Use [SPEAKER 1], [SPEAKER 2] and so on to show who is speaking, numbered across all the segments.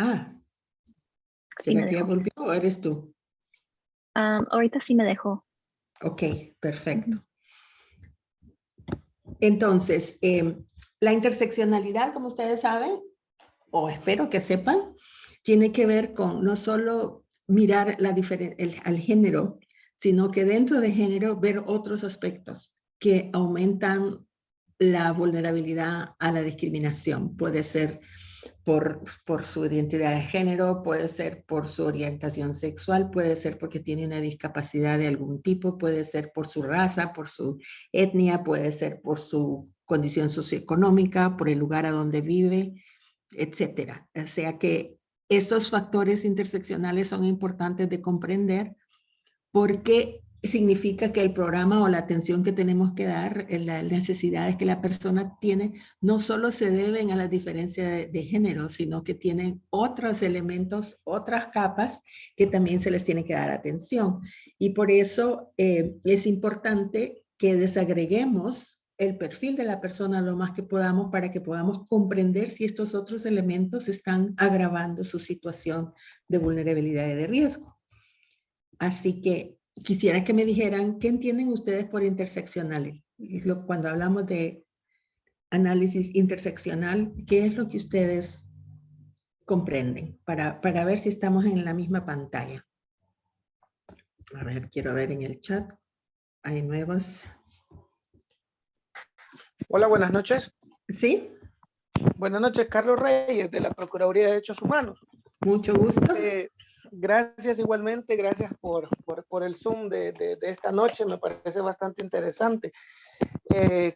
[SPEAKER 1] Ah,
[SPEAKER 2] Sí me
[SPEAKER 1] ¿será que ya
[SPEAKER 2] dejó.
[SPEAKER 1] volvió o eres tú?
[SPEAKER 2] Ahorita sí me dejó.
[SPEAKER 1] Ok, perfecto. Entonces, la interseccionalidad, como ustedes saben, o espero que sepan, tiene que ver con no solo mirar al género, sino que dentro de género ver otros aspectos que aumentan la vulnerabilidad a la discriminación. Puede ser por su identidad de género, puede ser por su orientación sexual, puede ser porque tiene una discapacidad de algún tipo, puede ser por su raza, por su etnia, puede ser por su condición socioeconómica, por el lugar a donde vive, etcétera. O sea que estos factores interseccionales son importantes de comprender porque significa que el programa o la atención que tenemos que dar, las necesidades que la persona tiene, no solo se deben a la diferencia de género, sino que tienen otros elementos, otras capas que también se les tiene que dar atención. Y por eso es importante que desagreguemos el perfil de la persona lo más que podamos para que podamos comprender si estos otros elementos están agravando su situación de vulnerabilidad y de riesgo. Así que quisiera que me dijeran, ¿qué entienden ustedes por interseccional? Cuando hablamos de análisis interseccional, ¿qué es lo que ustedes comprenden? Para ver si estamos en la misma pantalla. A ver, quiero ver en el chat. Hay nuevos.
[SPEAKER 3] Hola, buenas noches.
[SPEAKER 1] ¿Sí?
[SPEAKER 3] Buenas noches, Carlos Reyes, de la Procuraduría de Derechos Humanos.
[SPEAKER 1] Mucho gusto.
[SPEAKER 3] Gracias igualmente, gracias por el Zoom de esta noche, me parece bastante interesante.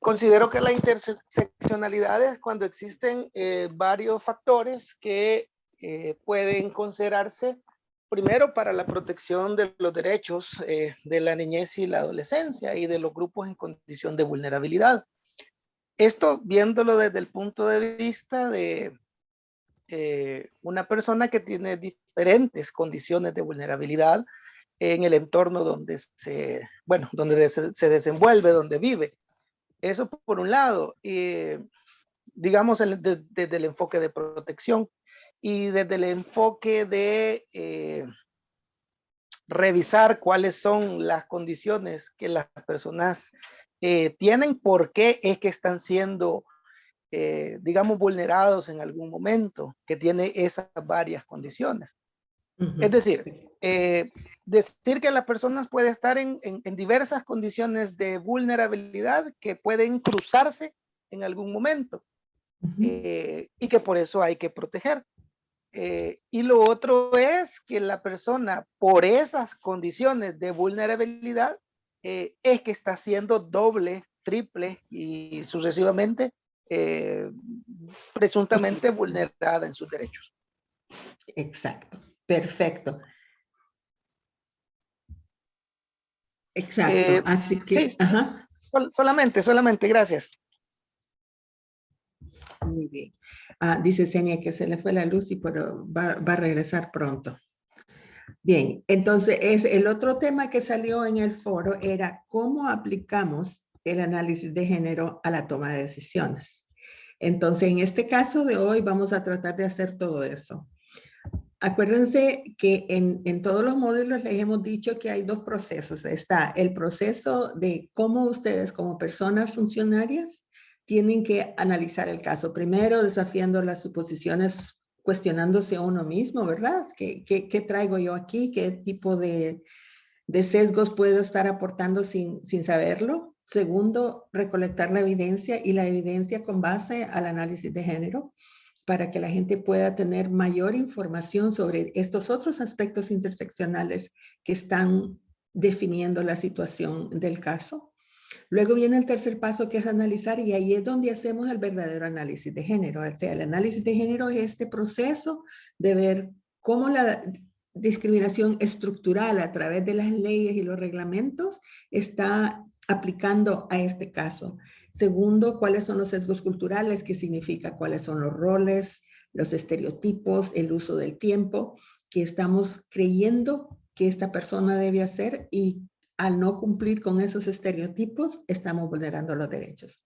[SPEAKER 3] Considero que la interseccionalidad es cuando existen varios factores que pueden considerarse primero para la protección de los derechos de la niñez y la adolescencia y de los grupos en condición de vulnerabilidad. Esto viéndolo desde el punto de vista de una persona que tiene diferentes condiciones de vulnerabilidad en el entorno donde se desenvuelve, donde vive. Eso por un lado, digamos desde el enfoque de protección y desde el enfoque de revisar cuáles son las condiciones que las personas tienen, por qué es que están siendo digamos, vulnerados en algún momento, que tiene esas varias condiciones. Es decir, decir que las personas pueden estar en diversas condiciones de vulnerabilidad que pueden cruzarse en algún momento y que por eso hay que proteger. Y lo otro es que la persona, por esas condiciones de vulnerabilidad, es que está siendo doble, triple y sucesivamente presuntamente vulnerada en sus derechos.
[SPEAKER 1] Exacto, perfecto. Exacto, así que...
[SPEAKER 3] Sí, solamente, gracias.
[SPEAKER 1] Muy bien. Dice Senia que se le fue la luz, pero va a regresar pronto. Bien, entonces el otro tema que salió en el foro era cómo aplicamos el análisis de género a la toma de decisiones. Entonces, en este caso de hoy vamos a tratar de hacer todo eso. Acuérdense que en todos los módulos les hemos dicho que hay dos procesos. Está el proceso de cómo ustedes como personas funcionarias tienen que analizar el caso. Primero, desafiando las suposiciones, cuestionándose a uno mismo, ¿verdad? ¿Qué traigo yo aquí? ¿Qué tipo de sesgos puedo estar aportando sin saberlo? Segundo, recolectar la evidencia y la evidencia con base al análisis de género para que la gente pueda tener mayor información sobre estos otros aspectos interseccionales que están definiendo la situación del caso. Luego viene el tercer paso, que es analizar, y ahí es donde hacemos el verdadero análisis de género. O sea, el análisis de género es este proceso de ver cómo la discriminación estructural a través de las leyes y los reglamentos está aplicando a este caso. Segundo, cuáles son los sesgos culturales, qué significa, cuáles son los roles, los estereotipos, el uso del tiempo que estamos creyendo que esta persona debe hacer, y al no cumplir con esos estereotipos, estamos vulnerando los derechos.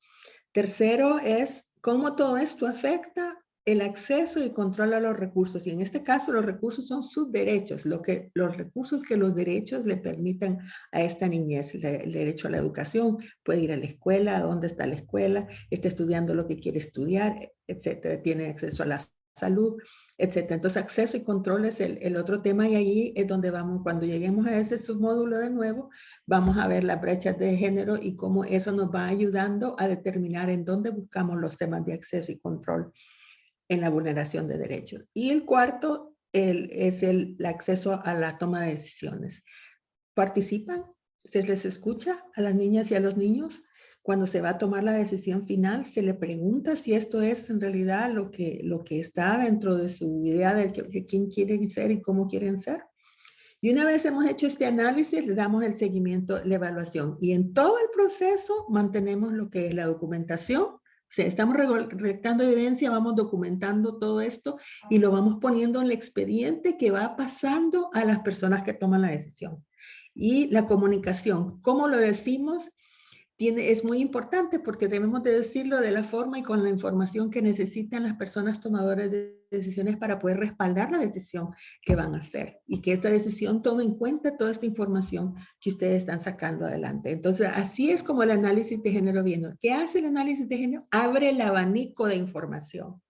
[SPEAKER 1] Tercero es cómo todo esto afecta el acceso y control a los recursos. Y en este caso, los recursos son sus derechos, los recursos que los derechos le permitan a esta niñez. El derecho a la educación, puede ir a la escuela, dónde está la escuela, está estudiando lo que quiere estudiar, etcétera. Tiene acceso a la salud, etcétera. Entonces, acceso y control es el otro tema, y allí es donde vamos, cuando lleguemos a ese submódulo de nuevo, vamos a ver las brechas de género y cómo eso nos va ayudando a determinar en dónde buscamos los temas de acceso y control en la vulneración de derechos. Y el cuarto es el acceso a la toma de decisiones. ¿Participan? ¿Se les escucha a las niñas y a los niños? Cuando se va a tomar la decisión final, se le pregunta si esto es en realidad lo que está dentro de su idea de quién quieren ser y cómo quieren ser. Y una vez hemos hecho este análisis, le damos el seguimiento, la evaluación. Y en todo el proceso mantenemos lo que es la documentación. O sea, estamos recolectando evidencia, vamos documentando todo esto y lo vamos poniendo en el expediente que va pasando a las personas que toman la decisión. Y la comunicación, ¿cómo lo decimos? Es muy importante porque debemos de decirlo de la forma y con la información que necesitan las personas tomadoras de decisiones para poder respaldar la decisión que van a hacer y que esta decisión tome en cuenta toda esta información que ustedes están sacando adelante. Entonces, así es como el análisis de género viene. ¿Qué hace el análisis de género? Abre el abanico de información.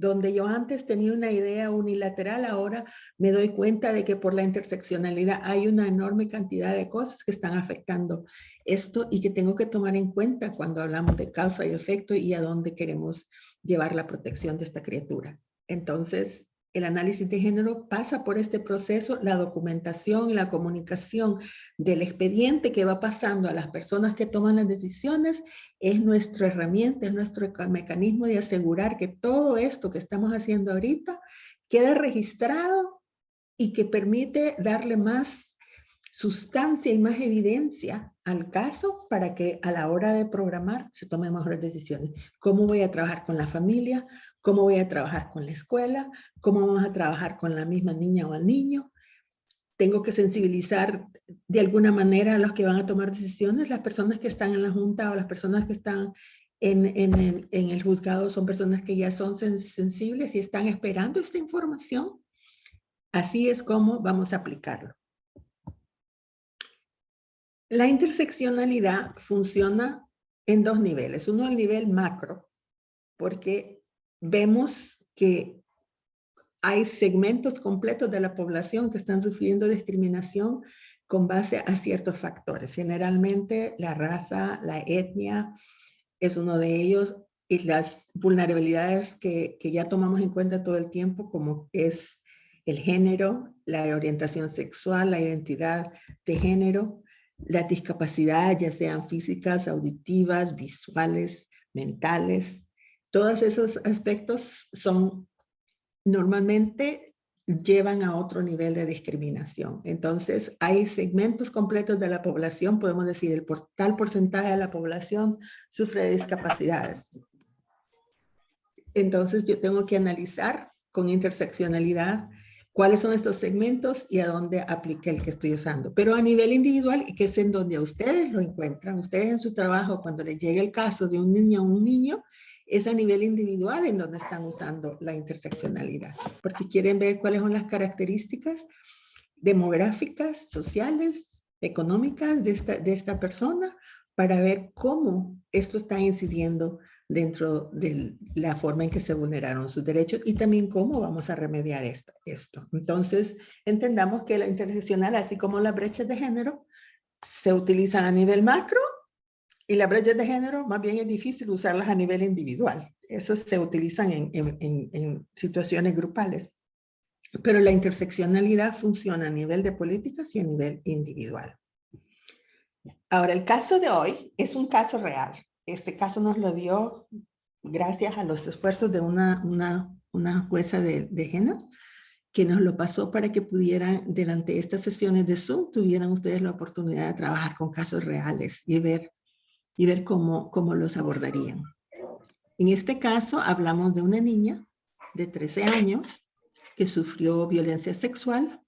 [SPEAKER 1] Donde yo antes tenía una idea unilateral, ahora me doy cuenta de que por la interseccionalidad hay una enorme cantidad de cosas que están afectando esto y que tengo que tomar en cuenta cuando hablamos de causa y efecto y a dónde queremos llevar la protección de esta criatura. Entonces, el análisis de género pasa por este proceso, la documentación y la comunicación del expediente que va pasando a las personas que toman las decisiones es nuestra herramienta, es nuestro mecanismo de asegurar que todo esto que estamos haciendo ahorita quede registrado y que permite darle más sustancia y más evidencia al caso para que a la hora de programar se tomen mejores decisiones. ¿Cómo voy a trabajar con la familia? ¿Cómo voy a trabajar con la escuela? ¿Cómo vamos a trabajar con la misma niña o al niño? Tengo que sensibilizar de alguna manera a los que van a tomar decisiones. Las personas que están en la junta o las personas que están en el juzgado son personas que ya son sensibles y están esperando esta información. Así es como vamos a aplicarlo. La interseccionalidad funciona en dos niveles. Uno, el nivel macro, porque vemos que hay segmentos completos de la población que están sufriendo discriminación con base a ciertos factores. Generalmente la raza, la etnia es uno de ellos, y las vulnerabilidades que ya tomamos en cuenta todo el tiempo, como es el género, la orientación sexual, la identidad de género, la discapacidad, ya sean físicas, auditivas, visuales, mentales. Todos esos aspectos son normalmente llevan a otro nivel de discriminación. Entonces, hay segmentos completos de la población, podemos decir, tal porcentaje de la población sufre de discapacidades. Entonces, yo tengo que analizar con interseccionalidad cuáles son estos segmentos y a dónde aplique el que estoy usando. Pero a nivel individual, y que es en donde ustedes lo encuentran, ustedes en su trabajo, cuando les llegue el caso de un niño a un niño, es a nivel individual en donde están usando la interseccionalidad, porque quieren ver cuáles son las características demográficas, sociales, económicas de esta persona, para ver cómo esto está incidiendo dentro de la forma en que se vulneraron sus derechos y también cómo vamos a remediar esto. Entonces, entendamos que la interseccional, así como las brechas de género, se utilizan a nivel macro, y las brechas de género, más bien es difícil usarlas a nivel individual. Esas se utilizan en situaciones grupales. Pero la interseccionalidad funciona a nivel de políticas y a nivel individual. Ahora, el caso de hoy es un caso real. Este caso nos lo dio gracias a los esfuerzos de una jueza de género que nos lo pasó para que pudieran, durante estas sesiones de Zoom, tuvieran ustedes la oportunidad de trabajar con casos reales y ver cómo los abordarían. En este caso, hablamos de una niña de 13 años que sufrió violencia sexual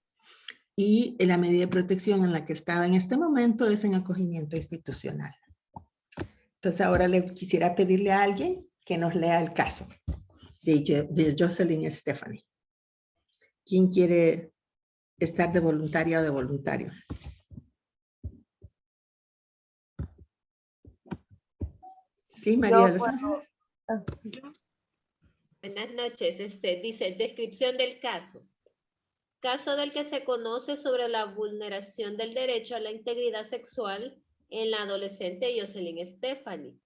[SPEAKER 1] y la medida de protección en la que estaba en este momento es en acogimiento institucional. Entonces, ahora le quisiera pedirle a alguien que nos lea el caso. de Jocelyn Stephanie. ¿Quién quiere estar de voluntaria o de voluntario? Sí, María de los Ángeles.
[SPEAKER 4] Buenas noches. Dice, descripción del caso. Caso del que se conoce sobre la vulneración del derecho a la integridad sexual en la adolescente Jocelyn Stephanie.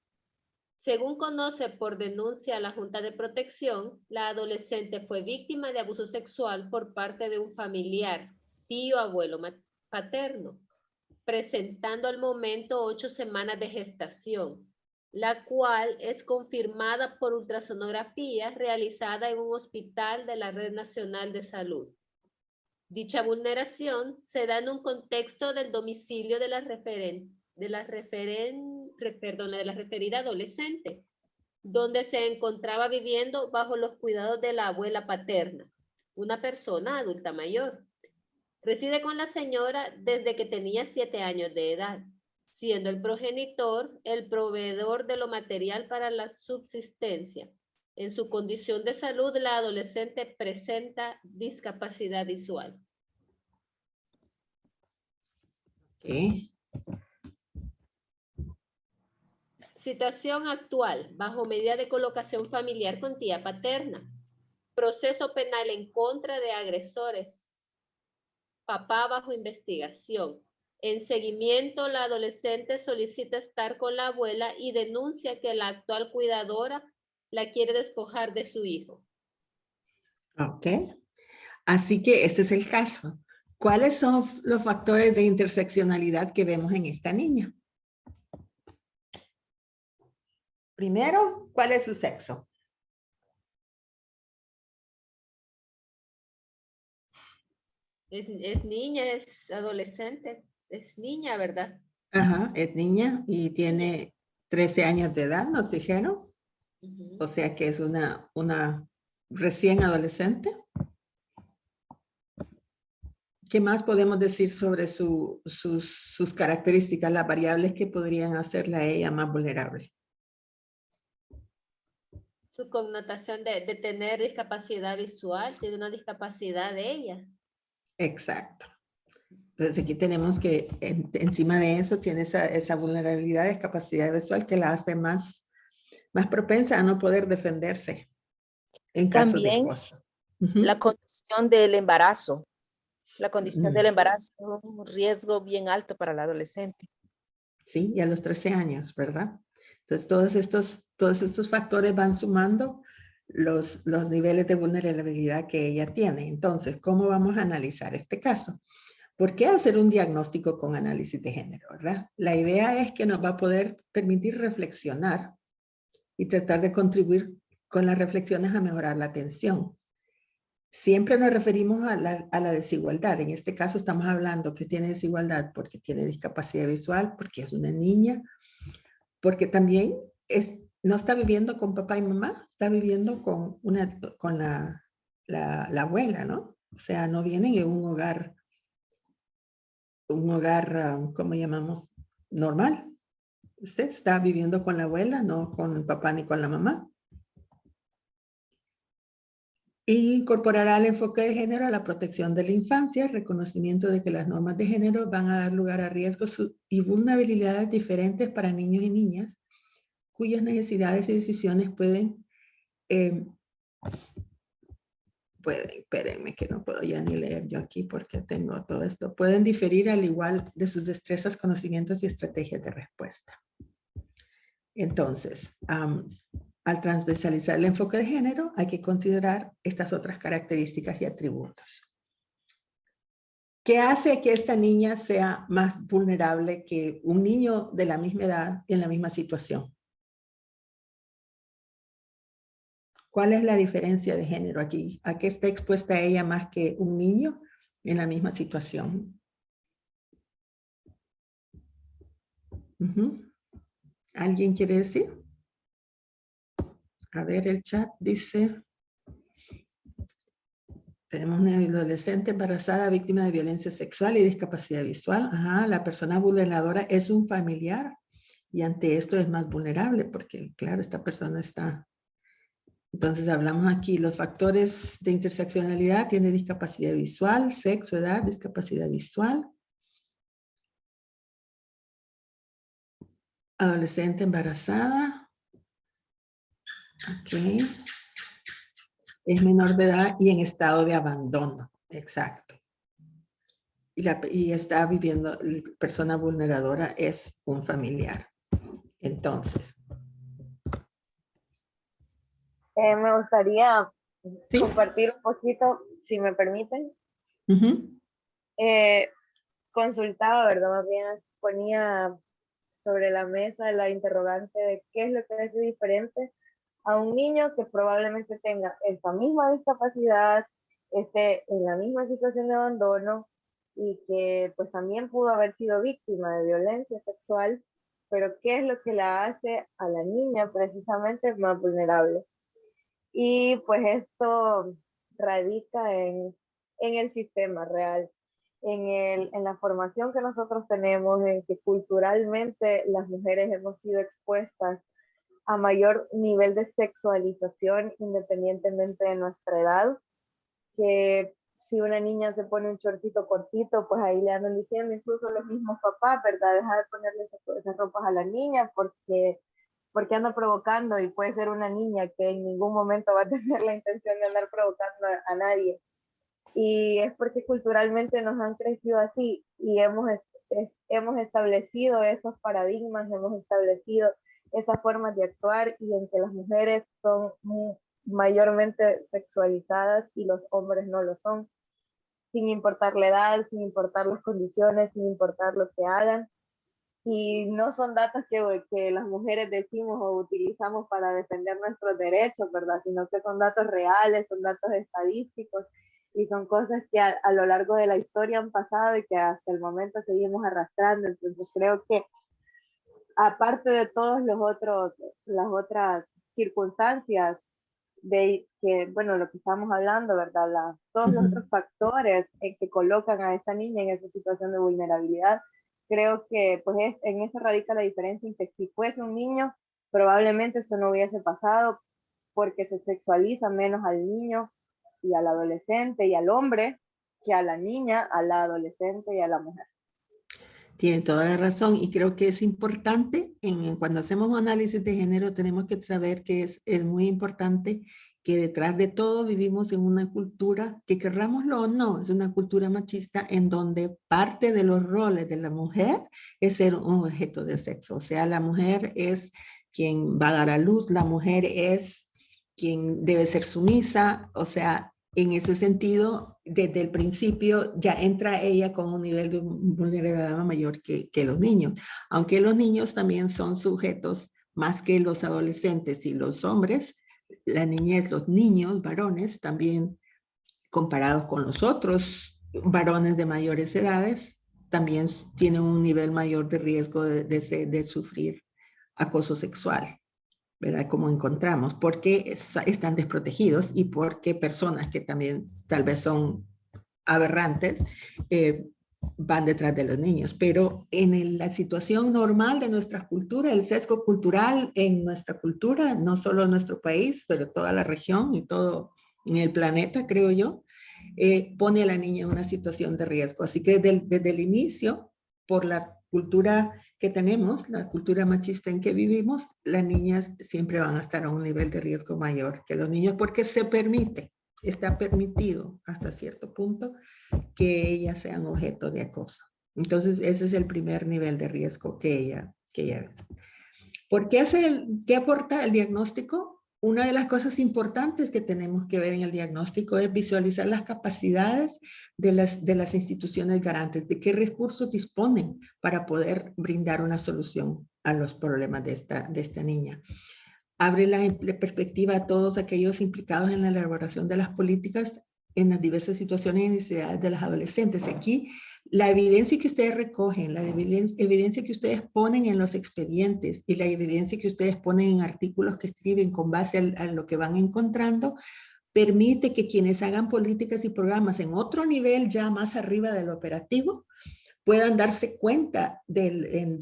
[SPEAKER 4] Según conoce por denuncia a la Junta de Protección, la adolescente fue víctima de abuso sexual por parte de un familiar, tío, abuelo paterno, presentando al momento 8 semanas de gestación, la cual es confirmada por ultrasonografía realizada en un hospital de la Red Nacional de Salud. Dicha vulneración se da en un contexto del domicilio de la referida adolescente, donde se encontraba viviendo bajo los cuidados de la abuela paterna, una persona adulta mayor. Reside con la señora desde que tenía 7 años de edad, siendo el progenitor el proveedor de lo material para la subsistencia. En su condición de salud, la adolescente presenta discapacidad visual.
[SPEAKER 1] Okay.
[SPEAKER 4] Situación actual, bajo medida de colocación familiar con tía paterna. Proceso penal en contra de agresores. Papá bajo investigación. En seguimiento, la adolescente solicita estar con la abuela y denuncia que la actual cuidadora la quiere despojar de su hijo.
[SPEAKER 1] Ok. Así que este es el caso. ¿Cuáles son los factores de interseccionalidad que vemos en esta niña? Primero, ¿cuál es su sexo?
[SPEAKER 4] Es niña, es adolescente, es niña, ¿verdad?
[SPEAKER 1] Ajá, es niña y tiene 13 años de edad, nos dijeron. O sea que es una recién adolescente. ¿Qué más podemos decir sobre sus características, las variables que podrían hacerla a ella más vulnerable?
[SPEAKER 4] Su connotación de tener discapacidad visual, tiene una discapacidad de ella.
[SPEAKER 1] Exacto. Entonces aquí tenemos que encima de eso tiene esa vulnerabilidad, discapacidad visual que la hace más propensa a no poder defenderse en caso de acoso.
[SPEAKER 5] La condición del embarazo. La condición del embarazo es un riesgo bien alto para la adolescente.
[SPEAKER 1] Sí, y a los 13 años, ¿verdad? Entonces todos estos factores van sumando los niveles de vulnerabilidad que ella tiene. Entonces, ¿cómo vamos a analizar este caso? ¿Por qué hacer un diagnóstico con análisis de género, verdad? La idea es que nos va a poder permitir reflexionar y tratar de contribuir con las reflexiones a mejorar la atención. Siempre nos referimos a la desigualdad. En este caso estamos hablando que tiene desigualdad porque tiene discapacidad visual, porque es una niña, porque también no está viviendo con papá y mamá, está viviendo con la abuela, ¿no? O sea, no vienen en un hogar, ¿cómo llamamos? Normal. Usted está viviendo con la abuela, no con el papá ni con la mamá. Y incorporará el enfoque de género a la protección de la infancia, reconocimiento de que las normas de género van a dar lugar a riesgos y vulnerabilidades diferentes para niños y niñas, cuyas necesidades y decisiones pueden, espérenme que no puedo ya ni leer yo aquí porque tengo todo esto, pueden diferir al igual de sus destrezas, conocimientos y estrategias de respuesta. Entonces, al transversalizar el enfoque de género, hay que considerar estas otras características y atributos. ¿Qué hace que esta niña sea más vulnerable que un niño de la misma edad en la misma situación? ¿Cuál es la diferencia de género aquí? ¿A qué está expuesta ella más que un niño en la misma situación? ¿Alguien quiere decir? A ver, el chat dice, tenemos una adolescente embarazada víctima de violencia sexual y discapacidad visual. Ajá, la persona vulneradora es un familiar y ante esto es más vulnerable porque, claro, esta persona está Entonces hablamos aquí, los factores de interseccionalidad tiene discapacidad visual, sexo, edad, discapacidad visual. Adolescente embarazada. Ok. Es menor de edad y en estado de abandono. Exacto. Y está viviendo, persona vulneradora es un familiar. Entonces.
[SPEAKER 6] Me gustaría
[SPEAKER 1] ¿Sí?
[SPEAKER 6] compartir un poquito, si me permiten. Consultaba, ¿verdad? Más bien ponía sobre la mesa la interrogante de qué es lo que hace diferente a un niño que probablemente tenga esa misma discapacidad, esté en la misma situación de abandono y que pues también pudo haber sido víctima de violencia sexual, pero qué es lo que la hace a la niña precisamente más vulnerable. Y pues esto radica en el sistema real, en la formación que nosotros tenemos, en que culturalmente las mujeres hemos sido expuestas a mayor nivel de sexualización independientemente de nuestra edad, que si una niña se pone un shortcito cortito, pues ahí le andan diciendo incluso los mismos papás, ¿verdad? Deja de ponerle esas ropas a la niña porque anda provocando, y puede ser una niña que en ningún momento va a tener la intención de andar provocando a nadie. Y es porque culturalmente nos han crecido así y hemos establecido esos paradigmas, hemos establecido esas formas de actuar y en que las mujeres son mayormente sexualizadas y los hombres no lo son, sin importar la edad, sin importar las condiciones, sin importar lo que hagan. Y no son datos que las mujeres decimos o utilizamos para defender nuestros derechos, ¿verdad? Sino que son datos reales, son datos estadísticos y son cosas que a lo largo de la historia han pasado y que hasta el momento seguimos arrastrando. Entonces creo que aparte de todos las otras circunstancias de que, bueno, lo que estamos hablando, ¿verdad? Todos los otros factores que colocan a esta niña en esa situación de vulnerabilidad, creo que pues en eso radica la diferencia, en que si fuese un niño, probablemente esto no hubiese pasado porque se sexualiza menos al niño y al adolescente y al hombre que a la niña, a la adolescente y a la mujer.
[SPEAKER 1] Tiene toda la razón y creo que es importante, cuando hacemos un análisis de género tenemos que saber que es muy importante que detrás de todo vivimos en una cultura que querrámoslo o no, es una cultura machista en donde parte de los roles de la mujer es ser un objeto de sexo. O sea, la mujer es quien va a dar a luz, la mujer es quien debe ser sumisa, o sea, en ese sentido, desde el principio ya entra ella con un nivel de vulnerabilidad mayor que los niños, aunque los niños también son sujetos más que los adolescentes y los hombres, la niñez, los niños, varones, también comparados con los otros varones de mayores edades, también tienen un nivel mayor de riesgo de sufrir acoso sexual. ¿Verdad? Como encontramos, porque están desprotegidos y porque personas que también tal vez son aberrantes van detrás de los niños. Pero en la situación normal de nuestra cultura, el sesgo cultural en nuestra cultura, no solo en nuestro país, pero toda la región y todo en el planeta, creo yo, pone a la niña en una situación de riesgo. Así que desde el inicio, por la cultura que tenemos, la cultura machista en que vivimos, las niñas siempre van a estar a un nivel de riesgo mayor que los niños porque se permite, está permitido hasta cierto punto que ellas sean objeto de acoso. Entonces ese es el primer nivel de riesgo que ella es. ¿Por qué qué aporta el diagnóstico? Una de las cosas importantes que tenemos que ver en el diagnóstico es visualizar las capacidades de las instituciones garantes, de qué recursos disponen para poder brindar una solución a los problemas de esta niña. Abre la perspectiva a todos aquellos implicados en la elaboración de las políticas en las diversas situaciones y necesidades de las adolescentes. Aquí, la evidencia que ustedes recogen, la evidencia que ustedes ponen en los expedientes y la evidencia que ustedes ponen en artículos que escriben con base a lo que van encontrando, permite que quienes hagan políticas y programas en otro nivel ya más arriba del operativo puedan darse cuenta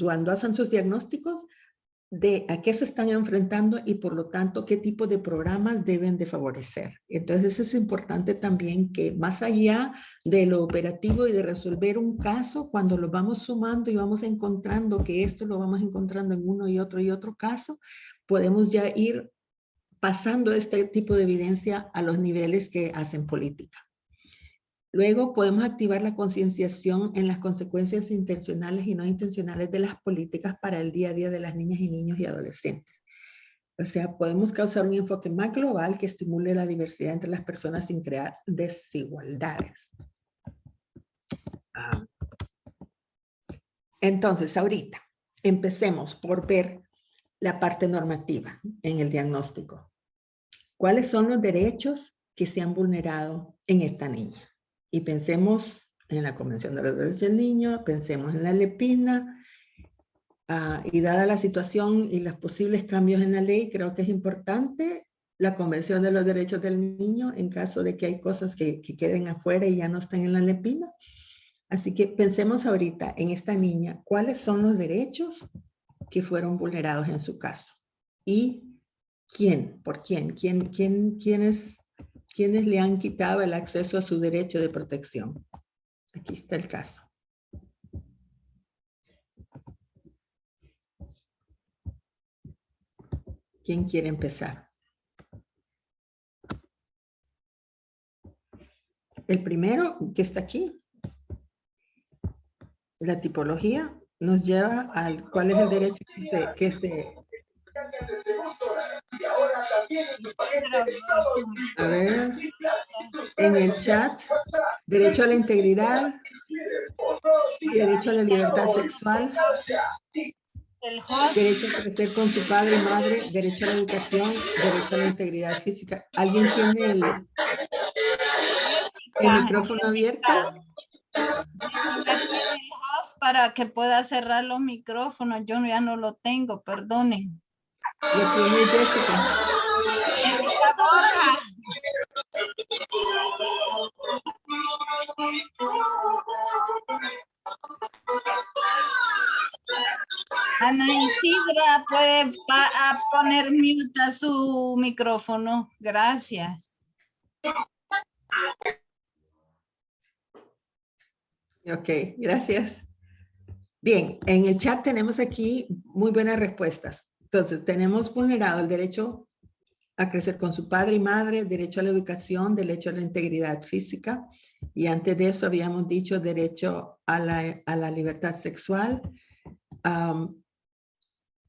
[SPEAKER 1] cuando hacen sus diagnósticos de a qué se están enfrentando y por lo tanto qué tipo de programas deben de favorecer. Entonces es importante también que más allá de lo operativo y de resolver un caso, cuando lo vamos sumando y vamos encontrando que esto lo vamos encontrando en uno y otro caso, podemos ya ir pasando este tipo de evidencia a los niveles que hacen política. Luego podemos activar la concienciación en las consecuencias intencionales y no intencionales de las políticas para el día a día de las niñas y niños y adolescentes. O sea, podemos causar un enfoque más global que estimule la diversidad entre las personas sin crear desigualdades. Entonces, ahorita, empecemos por ver la parte normativa en el diagnóstico. ¿Cuáles son los derechos que se han vulnerado en esta niña? Y pensemos en la Convención de los Derechos del Niño, pensemos en la LEPINA, y dada la situación y los posibles cambios en la ley, creo que es importante la Convención de los Derechos del Niño en caso de que hay cosas que queden afuera y ya no están en la LEPINA. Así que pensemos ahorita en esta niña, ¿cuáles son los derechos que fueron vulnerados en su caso? ¿Y quién? ¿Por quién? ¿Quiénes le han quitado el acceso a su derecho de protección? Aquí está el caso. ¿Quién quiere empezar? El primero que está aquí, la tipología, nos lleva al cuál es el derecho que se a ver, en el chat, derecho a la integridad, derecho a la libertad sexual, derecho a crecer con su padre y madre, derecho a la educación, derecho a la integridad física. ¿Alguien tiene el micrófono abierto?
[SPEAKER 7] Para que pueda cerrar los micrófonos. Yo ya no lo tengo, perdonen.
[SPEAKER 1] Lo tiene Jessica.
[SPEAKER 7] Jessica Borja. Ana Isidra puede poner mute a su micrófono. Gracias.
[SPEAKER 1] Ok, gracias. Bien, en el chat tenemos aquí muy buenas respuestas. Entonces, tenemos vulnerado el derecho a crecer con su padre y madre, derecho a la educación, derecho a la integridad física, y antes de eso habíamos dicho derecho a la libertad sexual,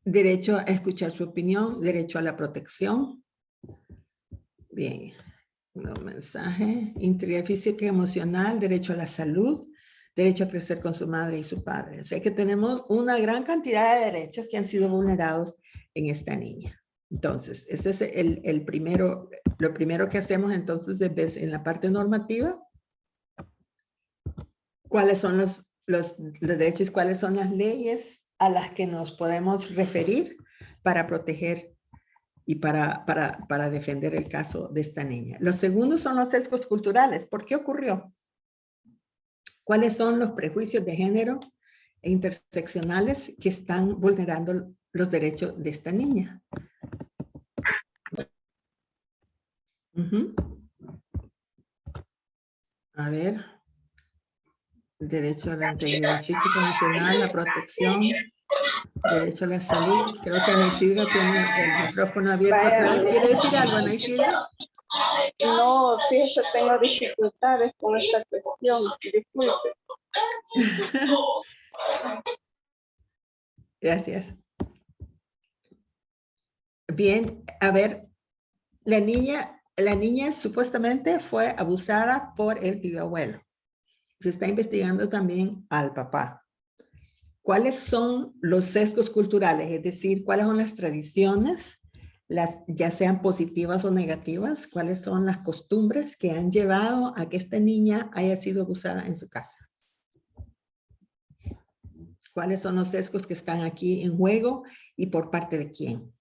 [SPEAKER 1] derecho a escuchar su opinión, derecho a la protección. Bien, un mensaje, integridad física y emocional, derecho a la salud, derecho a crecer con su madre y su padre. O sea que tenemos una gran cantidad de derechos que han sido vulnerados en esta niña. Entonces, ese es lo primero que hacemos entonces en la parte normativa. ¿Cuáles son los derechos, cuáles son las leyes a las que nos podemos referir para proteger y para defender el caso de esta niña? Los segundos son los sesgos culturales. ¿Por qué ocurrió? ¿Cuáles son los prejuicios de género e interseccionales que están vulnerando los derechos de esta niña? A ver. Derecho a la integridad física, emocional, la protección, derecho a la salud. Creo que Ana Isidra tiene el micrófono abierto otra vez. ¿Quiere decir algo, Ana Isidra?
[SPEAKER 8] No, fíjese, tengo dificultades con esta cuestión. Disculpe.
[SPEAKER 1] Gracias. Bien, a ver, la niña supuestamente fue abusada por el bisabuelo. Se está investigando también al papá. ¿Cuáles son los sesgos culturales? Es decir, ¿cuáles son las tradiciones, ya sean positivas o negativas? ¿Cuáles son las costumbres que han llevado a que esta niña haya sido abusada en su casa? ¿Cuáles son los sesgos que están aquí en juego y por parte de quién?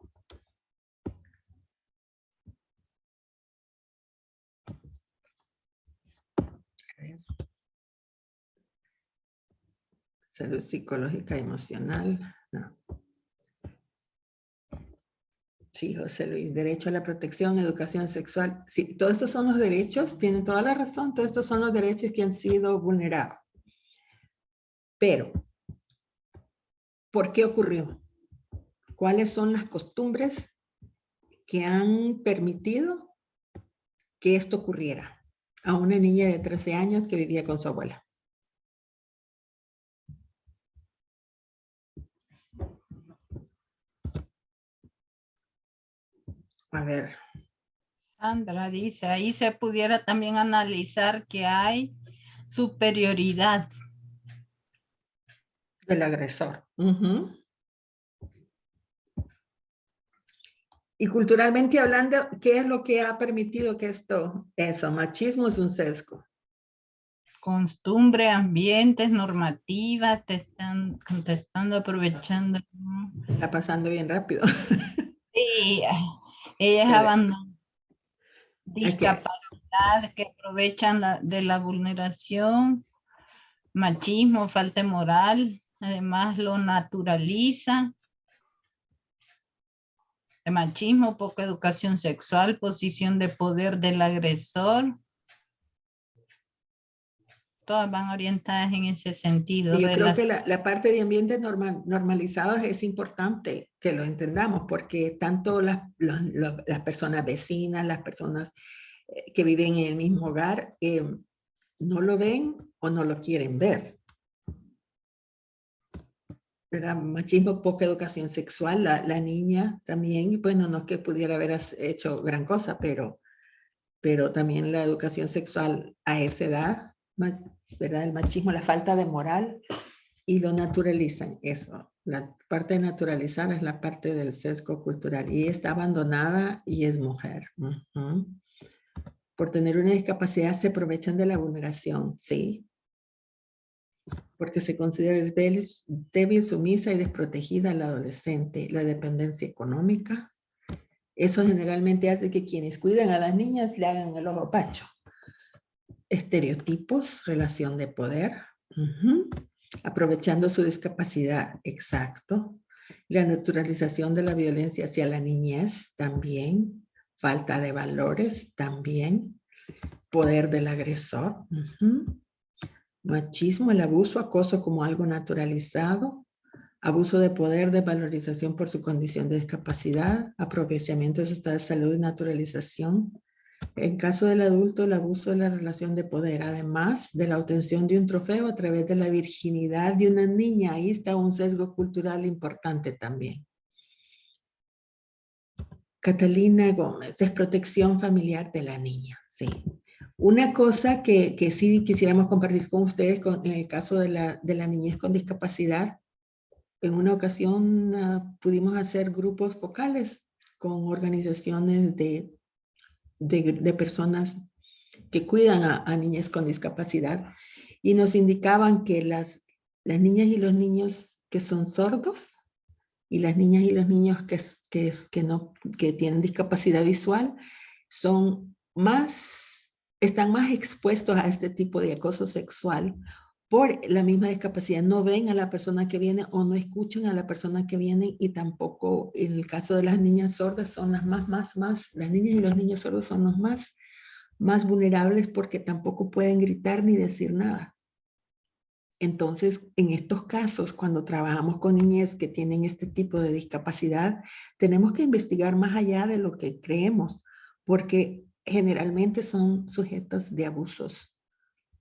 [SPEAKER 1] Salud psicológica, emocional. No. Sí, José Luis, derecho a la protección, educación sexual. Sí, todos estos son los derechos, tienen toda la razón, todos estos son los derechos que han sido vulnerados. Pero, ¿por qué ocurrió? ¿Cuáles son las costumbres que han permitido que esto ocurriera a una niña de 13 años que vivía con su abuela? A ver.
[SPEAKER 7] Sandra dice, ahí se pudiera también analizar que hay superioridad.
[SPEAKER 1] Del agresor. Uh-huh. Y culturalmente hablando, ¿qué es lo que ha permitido que eso, machismo es un sesgo?
[SPEAKER 7] Costumbre, ambientes, normativas, te están contestando, aprovechando.
[SPEAKER 1] Está pasando bien rápido.
[SPEAKER 7] Sí, ella es abandonada. Discapacidad que aprovechan de la vulneración, machismo, falta de moral, además lo naturalizan. El machismo, poca educación sexual, posición de poder del agresor. Todas van orientadas en ese sentido.
[SPEAKER 1] Y yo creo que la parte de ambientes normalizados es importante que lo entendamos, porque tanto las personas vecinas, las personas que viven en el mismo hogar, no lo ven o no lo quieren ver. ¿Verdad? Machismo, poca educación sexual, la niña también, bueno, no es que pudiera haber hecho gran cosa, pero también la educación sexual a esa edad, ¿verdad? El machismo, la falta de moral, y lo naturalizan, eso. La parte de naturalizar es la parte del sesgo cultural, y está abandonada y es mujer. Uh-huh. Por tener una discapacidad se aprovechan de la vulneración, sí, porque se considera débil, sumisa y desprotegida a la adolescente. La dependencia económica, eso generalmente hace que quienes cuidan a las niñas le hagan el ojo pacho. Estereotipos, relación de poder, aprovechando su discapacidad, exacto. La naturalización de la violencia hacia la niñez, también. Falta de valores, también. Poder del agresor, machismo, el abuso, acoso como algo naturalizado, abuso de poder, desvalorización por su condición de discapacidad, aprovechamiento de su estado de salud y naturalización. En caso del adulto, el abuso de la relación de poder, además de la obtención de un trofeo a través de la virginidad de una niña. Ahí está un sesgo cultural importante también. Catalina Gómez, desprotección familiar de la niña, sí. Una cosa que sí quisiéramos compartir con ustedes en el caso de la niñez con discapacidad, en una ocasión pudimos hacer grupos focales con organizaciones de personas que cuidan a niñas con discapacidad, y nos indicaban que las niñas y los niños que son sordos y las niñas y los niños que tienen discapacidad visual están más expuestos a este tipo de acoso sexual por la misma discapacidad. No ven a la persona que viene o no escuchan a la persona que viene, y tampoco en el caso de las niñas sordas son las las niñas y los niños sordos son los más vulnerables, porque tampoco pueden gritar ni decir nada. Entonces, en estos casos, cuando trabajamos con niñez que tienen este tipo de discapacidad, tenemos que investigar más allá de lo que creemos, porque generalmente son sujetos de abusos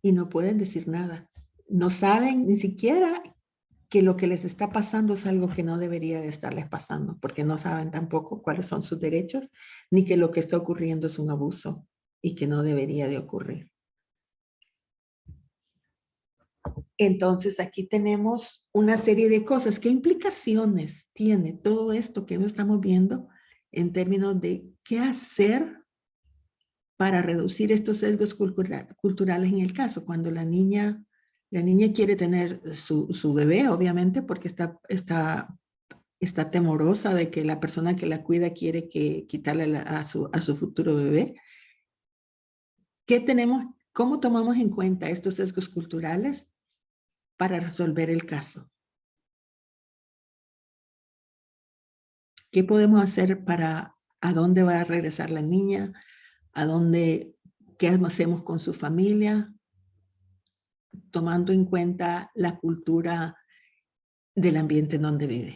[SPEAKER 1] y no pueden decir nada. No saben ni siquiera que lo que les está pasando es algo que no debería de estarles pasando, porque no saben tampoco cuáles son sus derechos, ni que lo que está ocurriendo es un abuso y que no debería de ocurrir. Entonces, aquí tenemos una serie de cosas. ¿Qué implicaciones tiene todo esto que no estamos viendo en términos de qué hacer para reducir estos sesgos culturales en el caso? Cuando la niña quiere tener su bebé, obviamente, porque está temorosa de que la persona que la cuida quiere quitarle a su futuro bebé. ¿Cómo tomamos en cuenta estos sesgos culturales para resolver el caso? ¿Qué podemos hacer para a dónde va a regresar la niña? ¿A dónde, qué hacemos con su familia? Tomando en cuenta la cultura del ambiente en donde vive.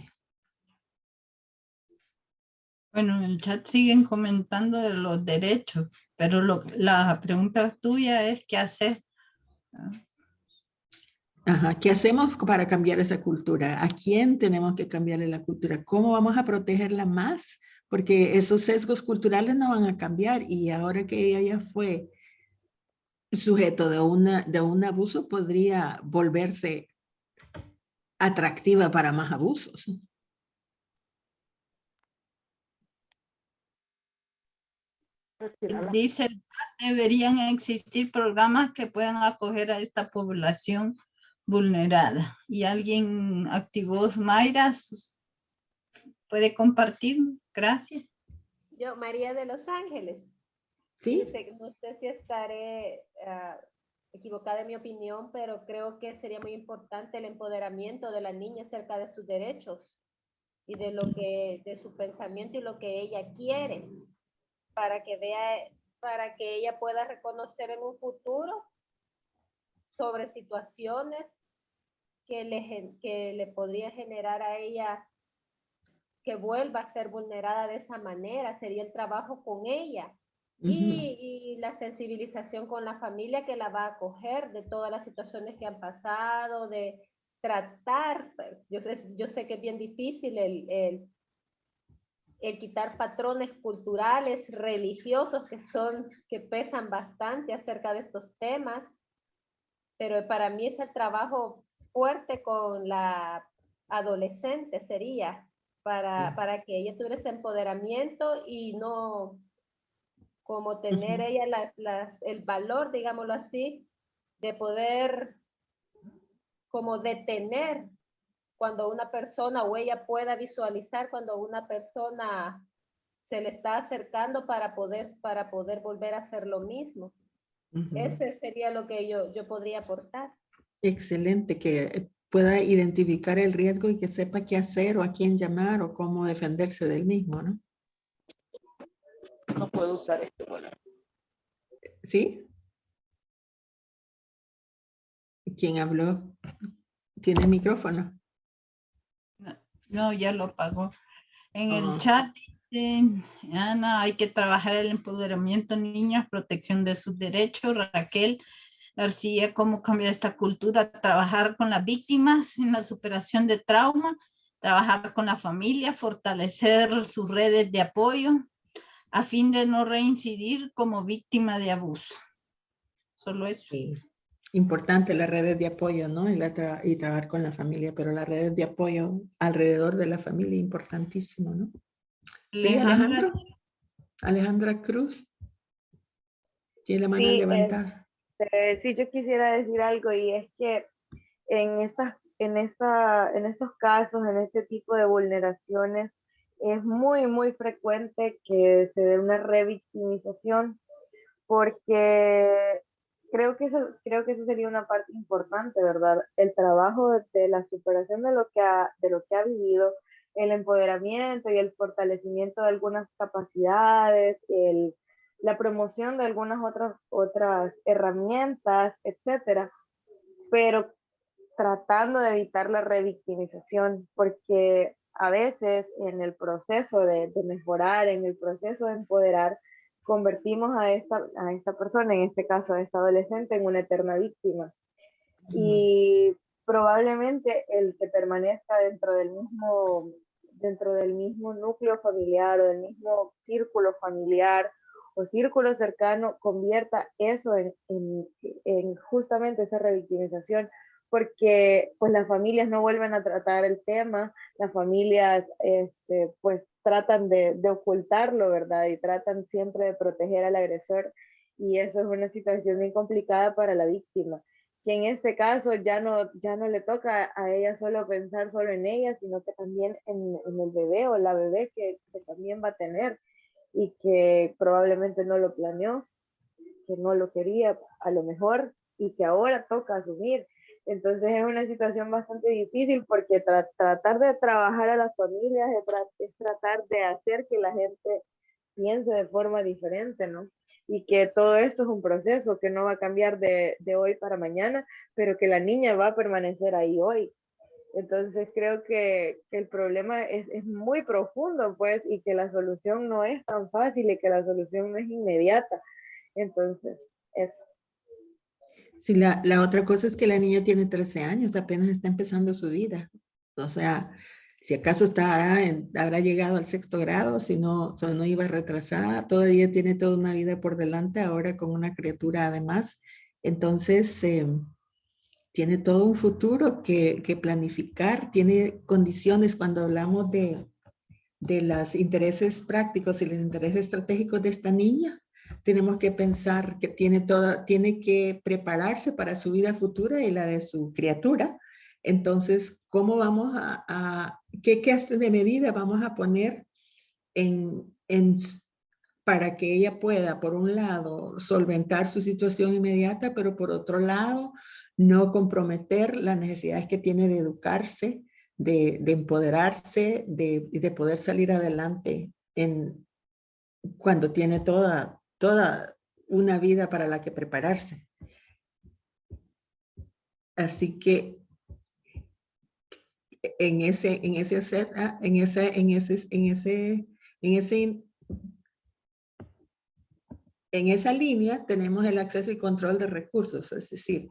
[SPEAKER 7] Bueno, en el chat siguen comentando de los derechos, pero la pregunta tuya es ¿qué hacer?
[SPEAKER 1] Ajá. ¿Qué hacemos para cambiar esa cultura? ¿A quién tenemos que cambiarle la cultura? ¿Cómo vamos a protegerla más? Porque esos sesgos culturales no van a cambiar y ahora que ella ya fue sujeto de un abuso, podría volverse atractiva para más abusos.
[SPEAKER 7] Dice, deberían existir programas que puedan acoger a esta población vulnerada. ¿Y alguien activó Mayra? ¿Puede compartir? Gracias.
[SPEAKER 4] Yo, María de Los Ángeles.
[SPEAKER 1] ¿Sí?
[SPEAKER 4] No sé si estaré equivocada en mi opinión, pero creo que sería muy importante el empoderamiento de la niña acerca de sus derechos y de su pensamiento y lo que ella quiere, para que ella pueda reconocer en un futuro sobre situaciones que le podría generar a ella que vuelva a ser vulnerada de esa manera. Sería el trabajo con ella. Y la sensibilización con la familia que la va a acoger de todas las situaciones que han pasado, de tratar, yo sé que es bien difícil el quitar patrones culturales, religiosos que pesan bastante acerca de estos temas, pero para mí es el trabajo fuerte con la adolescente sería para que ella tuviera ese empoderamiento y no como tener ella el valor, digámoslo así, de poder como detener cuando una persona o ella pueda visualizar cuando una persona se le está acercando para poder volver a hacer lo mismo. Ese sería lo que yo podría aportar.
[SPEAKER 1] Excelente, que pueda identificar el riesgo y que sepa qué hacer o a quién llamar o cómo defenderse del mismo, ¿no?
[SPEAKER 5] No puedo usar esto. Bueno.
[SPEAKER 1] ¿Sí? ¿Quién habló? ¿Tiene micrófono?
[SPEAKER 7] No, ya lo apagó. En el chat dicen, Ana, hay que trabajar el empoderamiento de niños, protección de sus derechos. Raquel García, cómo cambiar esta cultura, trabajar con las víctimas en la superación de trauma, trabajar con la familia, fortalecer sus redes de apoyo a fin de no reincidir como víctima de abuso. Solo eso.
[SPEAKER 1] Sí. Importante las redes de apoyo, ¿no? Y trabajar con la familia, pero las redes de apoyo alrededor de la familia, importantísimo, ¿no? Sí, Alejandro. Alejandra Cruz. Tiene la mano
[SPEAKER 6] Sí,
[SPEAKER 1] levantada.
[SPEAKER 6] sí, yo quisiera decir algo y es que en estos casos, en este tipo de vulneraciones, es muy, muy frecuente que se dé una revictimización porque creo que eso sería una parte importante, ¿verdad? El trabajo de la superación de lo que ha vivido, el empoderamiento y el fortalecimiento de algunas capacidades, la promoción de algunas otras herramientas, etcétera, pero tratando de evitar la revictimización, porque a veces en el proceso de mejorar, en el proceso de empoderar, convertimos a esta persona, en este caso a esta adolescente, en una eterna víctima. Y probablemente el que permanezca dentro del mismo núcleo familiar o del mismo círculo familiar o círculo cercano convierta eso en justamente esa revictimización, porque pues las familias no vuelven a tratar el tema, las familias pues tratan de ocultarlo, ¿verdad? Y tratan siempre de proteger al agresor, y eso es una situación bien complicada para la víctima, que en este caso ya no le toca a ella solo pensar solo en ella, sino que también en el bebé o la bebé que también va a tener y que probablemente no lo planeó, que no lo quería a lo mejor y que ahora toca asumir. Entonces es una situación bastante difícil porque tratar de trabajar a las familias es tratar de hacer que la gente piense de forma diferente, ¿no? Y que todo esto es un proceso que no va a cambiar de hoy para mañana, pero que la niña va a permanecer ahí hoy. Entonces creo que el problema es muy profundo, pues, y que la solución no es tan fácil y que la solución no es inmediata. Entonces, eso.
[SPEAKER 1] Sí, la otra cosa es que la niña tiene 13 años, apenas está empezando su vida. O sea, si acaso habrá llegado al 6º grado, si no, o sea, no iba retrasada, todavía tiene toda una vida por delante, ahora con una criatura además. Entonces, tiene todo un futuro que planificar, tiene condiciones cuando hablamos de los intereses prácticos y los intereses estratégicos de esta niña. Tenemos que pensar que tiene que prepararse para su vida futura y la de su criatura. Entonces, ¿cómo vamos qué clase de medida vamos a poner para que ella pueda, por un lado, solventar su situación inmediata, pero por otro lado, no comprometer las necesidades que tiene de educarse, de empoderarse, de poder salir adelante cuando tiene toda una vida para la que prepararse? Así que en esa línea tenemos el acceso y control de recursos, es decir,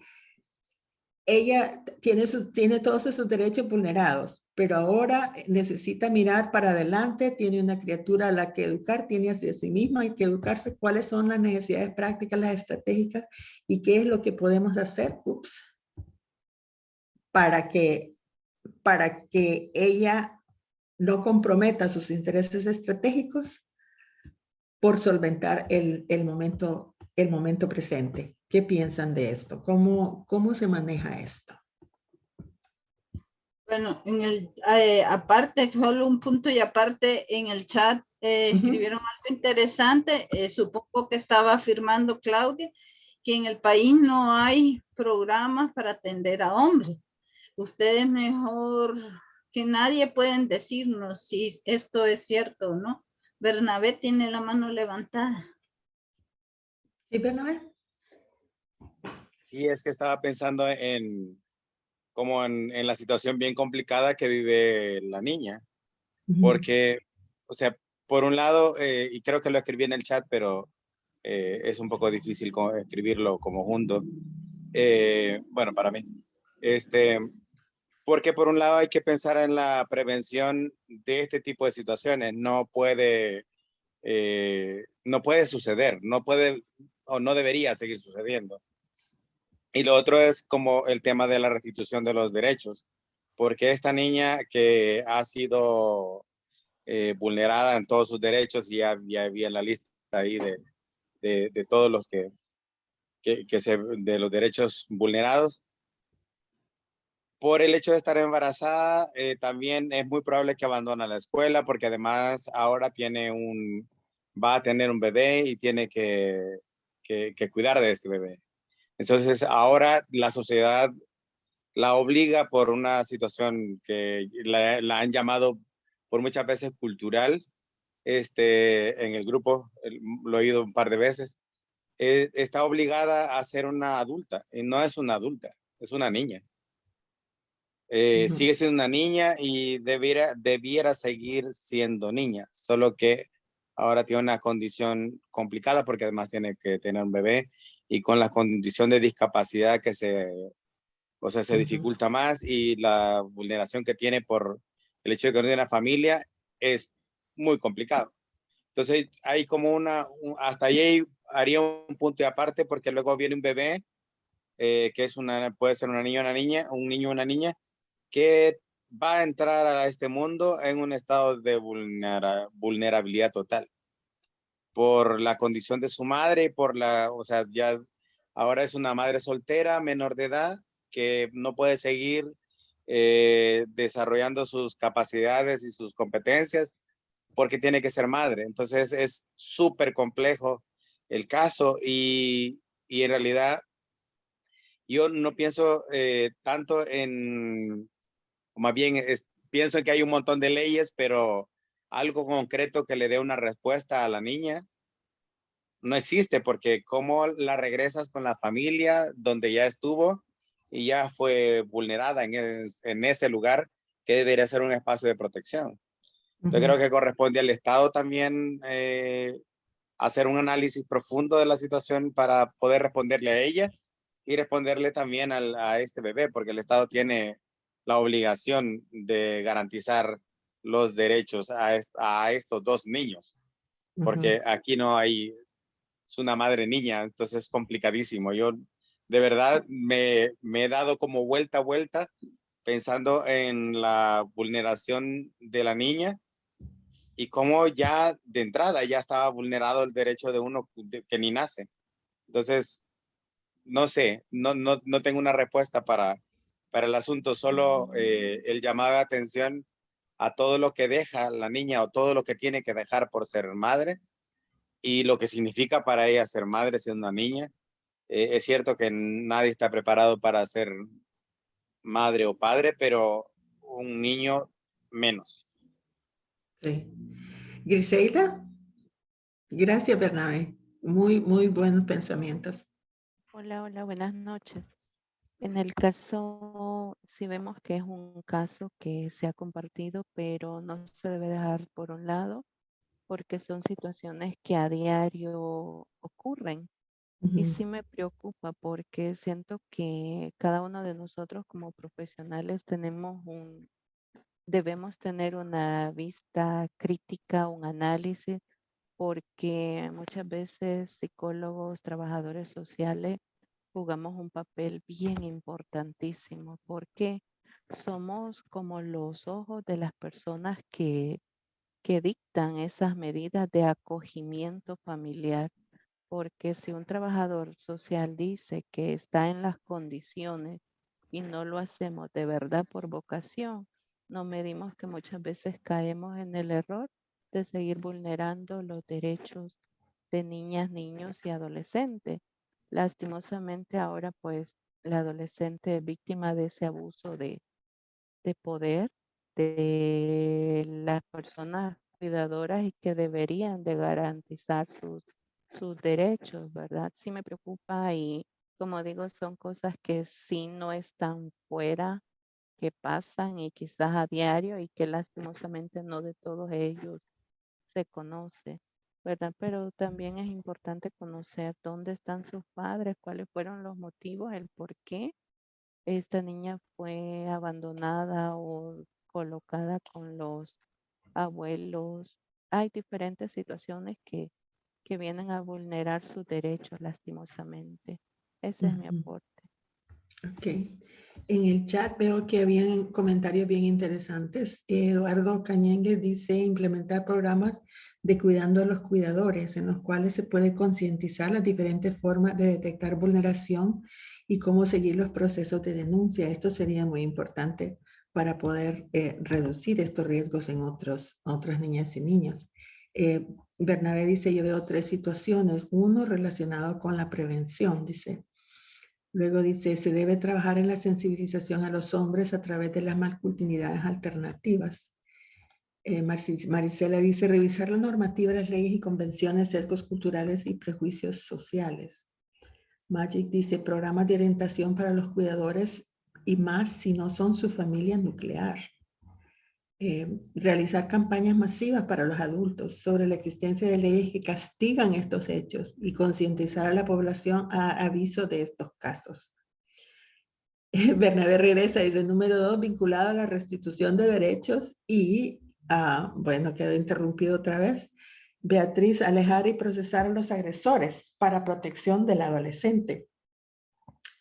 [SPEAKER 1] ella tiene todos esos derechos vulnerados, pero ahora necesita mirar para adelante, tiene una criatura a la que educar, tiene hacia sí misma, hay que educarse cuáles son las necesidades prácticas, las estratégicas y qué es lo que podemos hacer, para que ella no comprometa sus intereses estratégicos por solventar el momento presente. ¿Qué piensan de esto? ¿Cómo se maneja esto?
[SPEAKER 7] Bueno, aparte, solo un punto y aparte, en el chat escribieron algo interesante. Supongo que estaba afirmando Claudia que en el país no hay programas para atender a hombres. Ustedes mejor que nadie pueden decirnos si esto es cierto o no. Bernabé tiene la mano levantada.
[SPEAKER 1] ¿Sí, Bernabé?
[SPEAKER 9] Sí, es que estaba pensando en la situación bien complicada que vive la niña. Porque, o sea, por un lado, y creo que lo escribí en el chat, pero es un poco difícil escribirlo como junto. Bueno, para mí. Porque por un lado hay que pensar en la prevención de este tipo de situaciones. No puede suceder, no puede o no debería seguir sucediendo. Y lo otro es como el tema de la restitución de los derechos, porque esta niña que ha sido vulnerada en todos sus derechos, y ya había la lista ahí de todos los de los derechos vulnerados, por el hecho de estar embarazada, también es muy probable que abandone la escuela, porque además ahora va a tener un bebé y tiene que cuidar de este bebé. Entonces ahora la sociedad la obliga por una situación que la han llamado por muchas veces cultural, en el grupo, lo he oído un par de veces, está obligada a ser una adulta, y no es una adulta, es una niña. Sigue siendo una niña y debiera seguir siendo niña, solo que ahora tiene una condición complicada porque además tiene que tener un bebé, y con la condición de discapacidad que se dificulta más, y la vulneración que tiene por el hecho de que no tiene una familia es muy complicado. Entonces hay como hasta ahí haría un punto de aparte, porque luego viene un bebé que puede ser una niña o una niña, un niño o una niña, que va a entrar a este mundo en un estado de vulnerabilidad total por la condición de su madre, ya ahora es una madre soltera, menor de edad, que no puede seguir desarrollando sus capacidades y sus competencias porque tiene que ser madre. Entonces es súper complejo el caso, y en realidad Yo no pienso tanto más bien pienso que hay un montón de leyes, pero algo concreto que le dé una respuesta a la niña no existe, porque cómo la regresas con la familia donde ya estuvo y ya fue vulnerada en ese lugar que debería ser un espacio de protección. Yo creo que corresponde al Estado también hacer un análisis profundo de la situación para poder responderle a ella y responderle también a este bebé, porque el Estado tiene la obligación de garantizar los derechos a estos dos niños, porque aquí no hay, es una madre niña, entonces es complicadísimo. Yo de verdad me he dado como vuelta a vuelta pensando en la vulneración de la niña y cómo ya de entrada ya estaba vulnerado el derecho de uno que ni nace. Entonces, no sé, no tengo una respuesta para el asunto, solo el llamado de atención a todo lo que deja la niña o todo lo que tiene que dejar por ser madre y lo que significa para ella ser madre siendo una niña. Es cierto que nadie está preparado para ser madre o padre, pero un niño menos.
[SPEAKER 1] Sí. Griselda. Gracias, Bernabé. Muy, muy buenos pensamientos.
[SPEAKER 10] Hola, hola, buenas noches. En el caso, si vemos que es un caso que se ha compartido, pero no se debe dejar por un lado, porque son situaciones que a diario ocurren. Y sí me preocupa porque siento que cada uno de nosotros como profesionales debemos tener una vista crítica, un análisis, porque muchas veces psicólogos, trabajadores sociales, jugamos un papel bien importantísimo porque somos como los ojos de las personas que dictan esas medidas de acogimiento familiar. Porque si un trabajador social dice que está en las condiciones y no lo hacemos de verdad por vocación, no medimos que muchas veces caemos en el error de seguir vulnerando los derechos de niñas, niños y adolescentes. Lastimosamente ahora pues la adolescente es víctima de ese abuso de poder de las personas cuidadoras y que deberían de garantizar sus derechos, ¿verdad? Sí me preocupa y como digo, son cosas que sí no están fuera, que pasan y quizás a diario y que lastimosamente no de todos ellos se conoce, ¿verdad? Pero también es importante conocer dónde están sus padres, cuáles fueron los motivos, el por qué esta niña fue abandonada o colocada con los abuelos. Hay diferentes situaciones que vienen a vulnerar sus derechos lastimosamente. Ese es mi aporte.
[SPEAKER 1] Ok. En el chat veo que habían comentarios bien interesantes. Eduardo Cañengue dice implementar programas de cuidando a los cuidadores en los cuales se puede concientizar las diferentes formas de detectar vulneración y cómo seguir los procesos de denuncia. Esto sería muy importante para poder reducir estos riesgos en otras niñas y niños. Bernabé dice, yo veo 3 situaciones. Uno relacionado con la prevención, dice. Luego dice, se debe trabajar en la sensibilización a los hombres a través de las masculinidades alternativas. Marisela dice, revisar la normativa, las leyes y convenciones, sesgos culturales y prejuicios sociales. Magic dice, programas de orientación para los cuidadores y más si no son su familia nuclear. Realizar campañas masivas para los adultos sobre la existencia de leyes que castigan estos hechos y concientizar a la población a aviso de estos casos. Bernabé regresa, dice número 2, vinculado a la restitución de derechos y, bueno, quedó interrumpido otra vez. Beatriz, alejar y procesar a los agresores para protección del adolescente.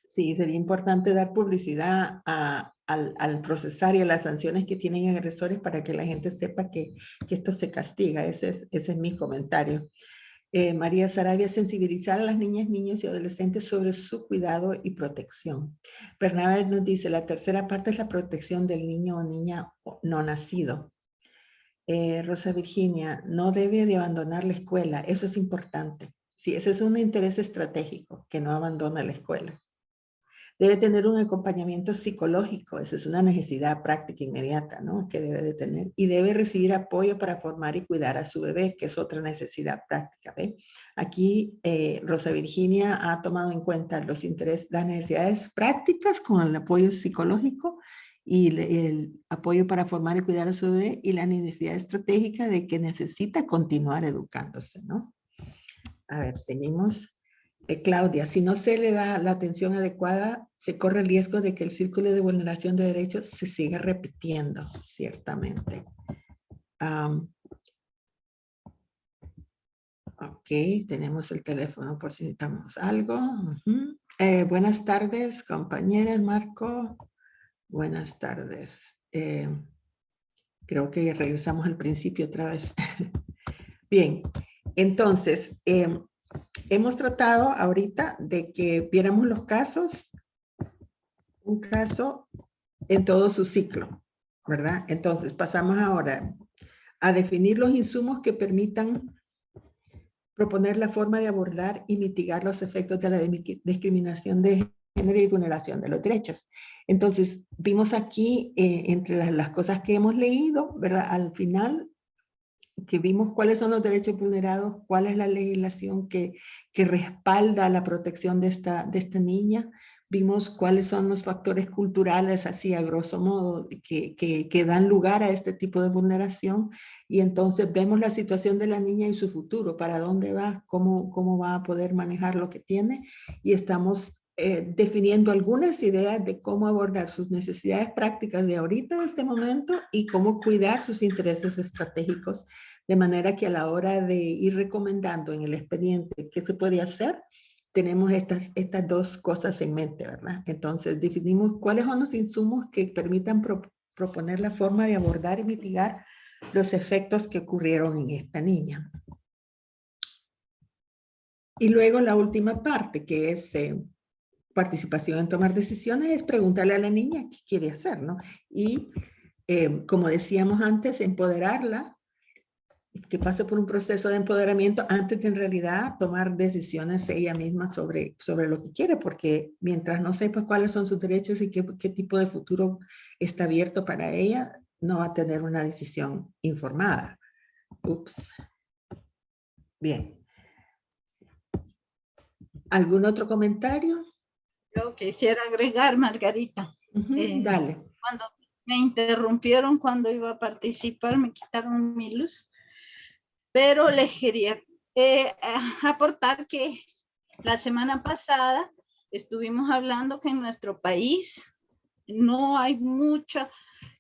[SPEAKER 1] Sí, sería importante dar publicidad al procesar y a las sanciones que tienen agresores para que la gente sepa que esto se castiga. Ese es mi comentario. María Sarabia, sensibilizar a las niñas, niños y adolescentes sobre su cuidado y protección. Bernabé nos dice, la tercera parte es la protección del niño o niña no nacido. Rosa Virginia, no debe de abandonar la escuela, eso es importante. Sí, ese es un interés estratégico, que no abandona la escuela. Debe tener un acompañamiento psicológico, esa es una necesidad práctica inmediata, ¿no? Que debe de tener. Y debe recibir apoyo para formar y cuidar a su bebé, que es otra necesidad práctica, ¿ve? Aquí Rosa Virginia ha tomado en cuenta los intereses, las necesidades prácticas con el apoyo psicológico y el apoyo para formar y cuidar a su bebé y la necesidad estratégica de que necesita continuar educándose, ¿no? A ver, seguimos. Claudia, si no se le da la atención adecuada, se corre el riesgo de que el círculo de vulneración de derechos se siga repitiendo, ciertamente. Ok, tenemos el teléfono por si necesitamos algo. Buenas tardes, compañeras, Marco. Buenas tardes. Creo que regresamos al principio otra vez. Bien, entonces, hemos tratado ahorita de que viéramos los casos, un caso en todo su ciclo, ¿verdad? Entonces, pasamos ahora a definir los insumos que permitan proponer la forma de abordar y mitigar los efectos de la discriminación de género y vulneración de los derechos. Entonces, vimos aquí, entre las cosas que hemos leído, ¿verdad? Al final, que vimos cuáles son los derechos vulnerados, cuál es la legislación que respalda la protección de esta niña, vimos cuáles son los factores culturales, así a grosso modo, que dan lugar a este tipo de vulneración, y entonces vemos la situación de la niña y su futuro, para dónde va, cómo va a poder manejar lo que tiene, y estamos definiendo algunas ideas de cómo abordar sus necesidades prácticas de ahorita, de este momento, y cómo cuidar sus intereses estratégicos, de manera que a la hora de ir recomendando en el expediente qué se puede hacer, tenemos estas dos cosas en mente, ¿verdad? Entonces definimos cuáles son los insumos que permitan proponer la forma de abordar y mitigar los efectos que ocurrieron en esta niña. Y luego la última parte, que es participación en tomar decisiones, es preguntarle a la niña qué quiere hacer, ¿no? Y como decíamos antes, empoderarla, que pase por un proceso de empoderamiento antes de en realidad tomar decisiones ella misma sobre lo que quiere, porque mientras no sepa cuáles son sus derechos y qué tipo de futuro está abierto para ella, no va a tener una decisión informada. Ups. Bien. ¿Algún otro comentario?
[SPEAKER 7] Yo quisiera agregar, Margarita.
[SPEAKER 1] Dale.
[SPEAKER 7] Cuando me interrumpieron cuando iba a participar, me quitaron mi luz. Pero les quería aportar que la semana pasada estuvimos hablando que en nuestro país no hay mucha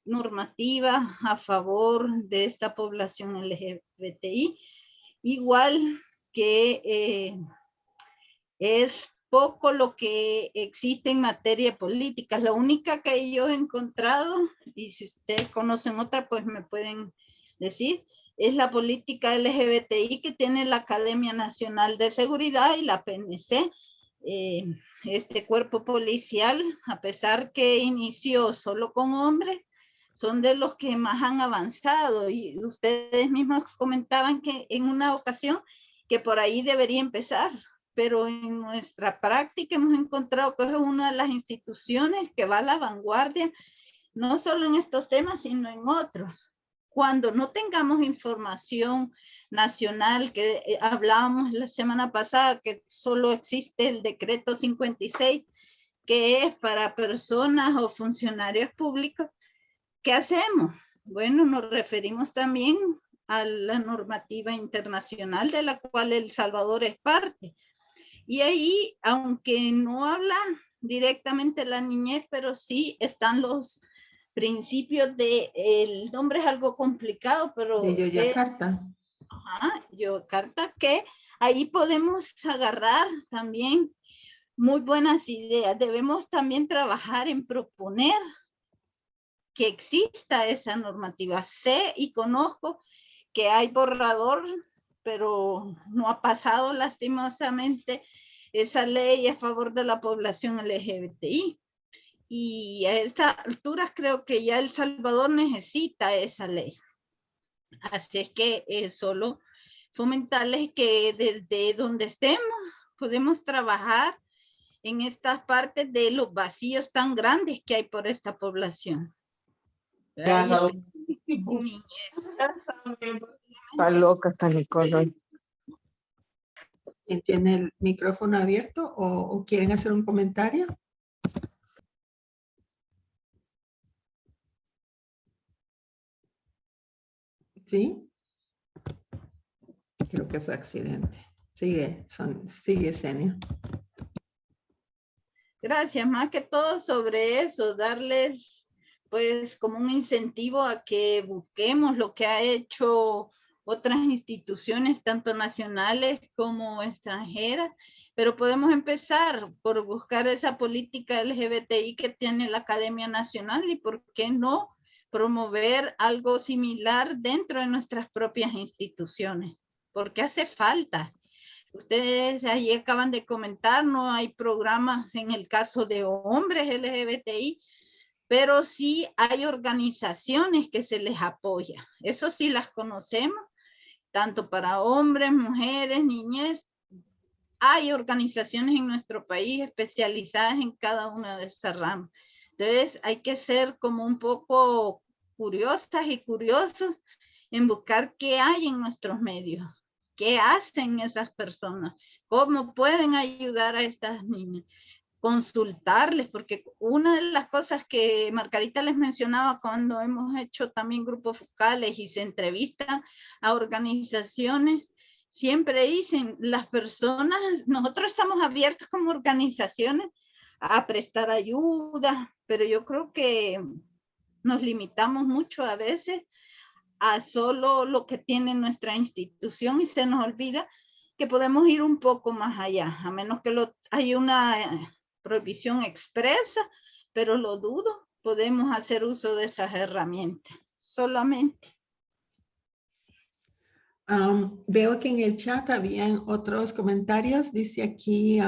[SPEAKER 7] normativa a favor de esta población LGBTI, igual que es poco lo que existe en materia política. La única que yo he encontrado, y si ustedes conocen otra, pues me pueden decir, es la política LGBTI que tiene la Academia Nacional de Seguridad y la PNC. Este cuerpo policial, a pesar que inició solo con hombres, son de los que más han avanzado, y ustedes mismos comentaban que en una ocasión que por ahí debería empezar, pero en nuestra práctica hemos encontrado que es una de las instituciones que va a la vanguardia, no solo en estos temas, sino en otros. Cuando no tengamos información nacional, que hablábamos la semana pasada que solo existe el decreto 56, que es para personas o funcionarios públicos, ¿qué hacemos? Bueno, nos referimos también a la normativa internacional de la cual El Salvador es parte. Y ahí, aunque no habla directamente la niñez, pero sí están los principios de, el nombre es algo complicado, pero...
[SPEAKER 1] De Yogyakarta.
[SPEAKER 7] Yogyakarta, que ahí podemos agarrar también muy buenas ideas. Debemos también trabajar en proponer que exista esa normativa. Sé y conozco que hay borrador, pero no ha pasado lastimosamente esa ley a favor de la población LGBTI. Y a estas alturas creo que ya El Salvador necesita esa ley. Así es que solo fomentarles que desde donde estemos podemos trabajar en estas partes de los vacíos tan grandes que hay por esta población.
[SPEAKER 5] Claro. Está loca esta Nicole.
[SPEAKER 1] ¿Quién tiene el micrófono abierto o quieren hacer un comentario? ¿Sí? Creo que fue accidente. Sigue, sigue, Senia.
[SPEAKER 7] Gracias, más que todo sobre eso, darles pues como un incentivo a que busquemos lo que ha hecho otras instituciones, tanto nacionales como extranjeras, pero podemos empezar por buscar esa política LGBTI que tiene la Academia Nacional y por qué no promover algo similar dentro de nuestras propias instituciones, porque hace falta. Ustedes ahí acaban de comentar, no hay programas en el caso de hombres LGBTI, pero sí hay organizaciones que se les apoya. Eso sí las conocemos, tanto para hombres, mujeres, niñez. Hay organizaciones en nuestro país especializadas en cada una de esas ramas. Entonces hay que ser como un poco curiosas y curiosos en buscar qué hay en nuestros medios, qué hacen esas personas, cómo pueden ayudar a estas niñas, consultarles, porque una de las cosas que Margarita les mencionaba cuando hemos hecho también grupos focales y se entrevistan a organizaciones, siempre dicen las personas, nosotros estamos abiertos como organizaciones a prestar ayuda, pero yo creo que nos limitamos mucho a veces a solo lo que tiene nuestra institución y se nos olvida que podemos ir un poco más allá, a menos que haya una prohibición expresa, pero lo dudo, podemos hacer uso de esas herramientas, solamente.
[SPEAKER 1] Veo que en el chat habían otros comentarios, dice aquí,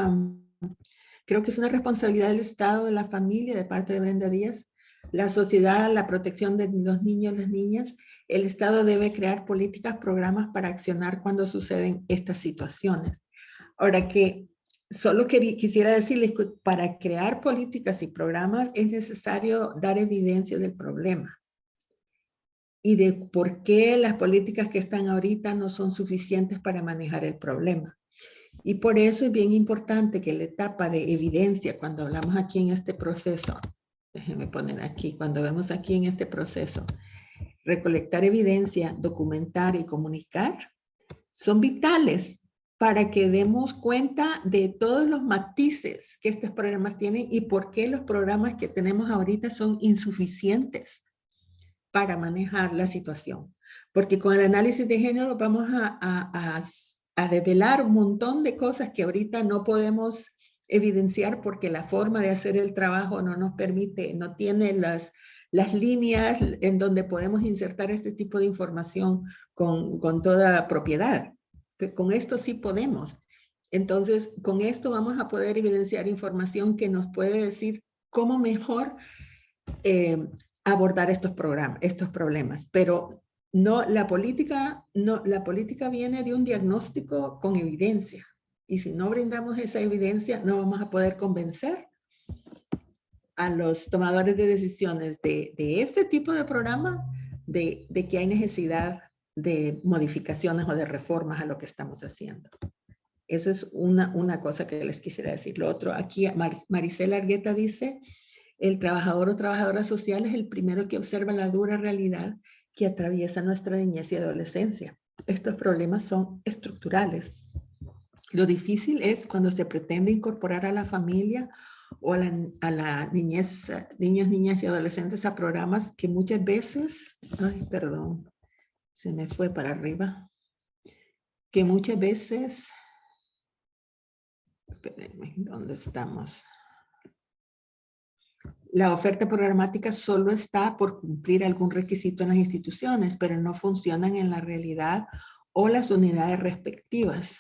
[SPEAKER 1] creo que es una responsabilidad del Estado, de la familia, de parte de Brenda Díaz, la sociedad, la protección de los niños, las niñas. El Estado debe crear políticas, programas para accionar cuando suceden estas situaciones. Ahora que solo quisiera decirles que para crear políticas y programas es necesario dar evidencia del problema y de por qué las políticas que están ahorita no son suficientes para manejar el problema. Y por eso es bien importante que la etapa de evidencia, cuando hablamos aquí en este proceso, déjenme poner aquí, cuando vemos aquí en este proceso, recolectar evidencia, documentar y comunicar, son vitales para que demos cuenta de todos los matices que estos programas tienen y por qué los programas que tenemos ahorita son insuficientes para manejar la situación. Porque con el análisis de género vamos a develar un montón de cosas que ahorita no podemos evidenciar porque la forma de hacer el trabajo no nos permite, no tiene las líneas en donde podemos insertar este tipo de información con toda propiedad. Pero con esto sí podemos. Entonces, con esto vamos a poder evidenciar información que nos puede decir cómo mejor abordar estos problemas. Pero la política viene de un diagnóstico con evidencia. Y si no brindamos esa evidencia, no vamos a poder convencer a los tomadores de decisiones de este tipo de programa de que hay necesidad de modificaciones o de reformas a lo que estamos haciendo. Eso es una cosa que les quisiera decir. Lo otro, aquí Maricela Argueta dice, el trabajador o trabajadora social es el primero que observa la dura realidad que atraviesa nuestra niñez y adolescencia. Estos problemas son estructurales. Lo difícil es cuando se pretende incorporar a la familia o a la niñez, niños, niñas y adolescentes a programas que muchas veces, ay, perdón, se me fue para arriba, que muchas veces, espérenme, ¿dónde estamos? La oferta programática solo está por cumplir algún requisito en las instituciones, pero no funcionan en la realidad o las unidades respectivas.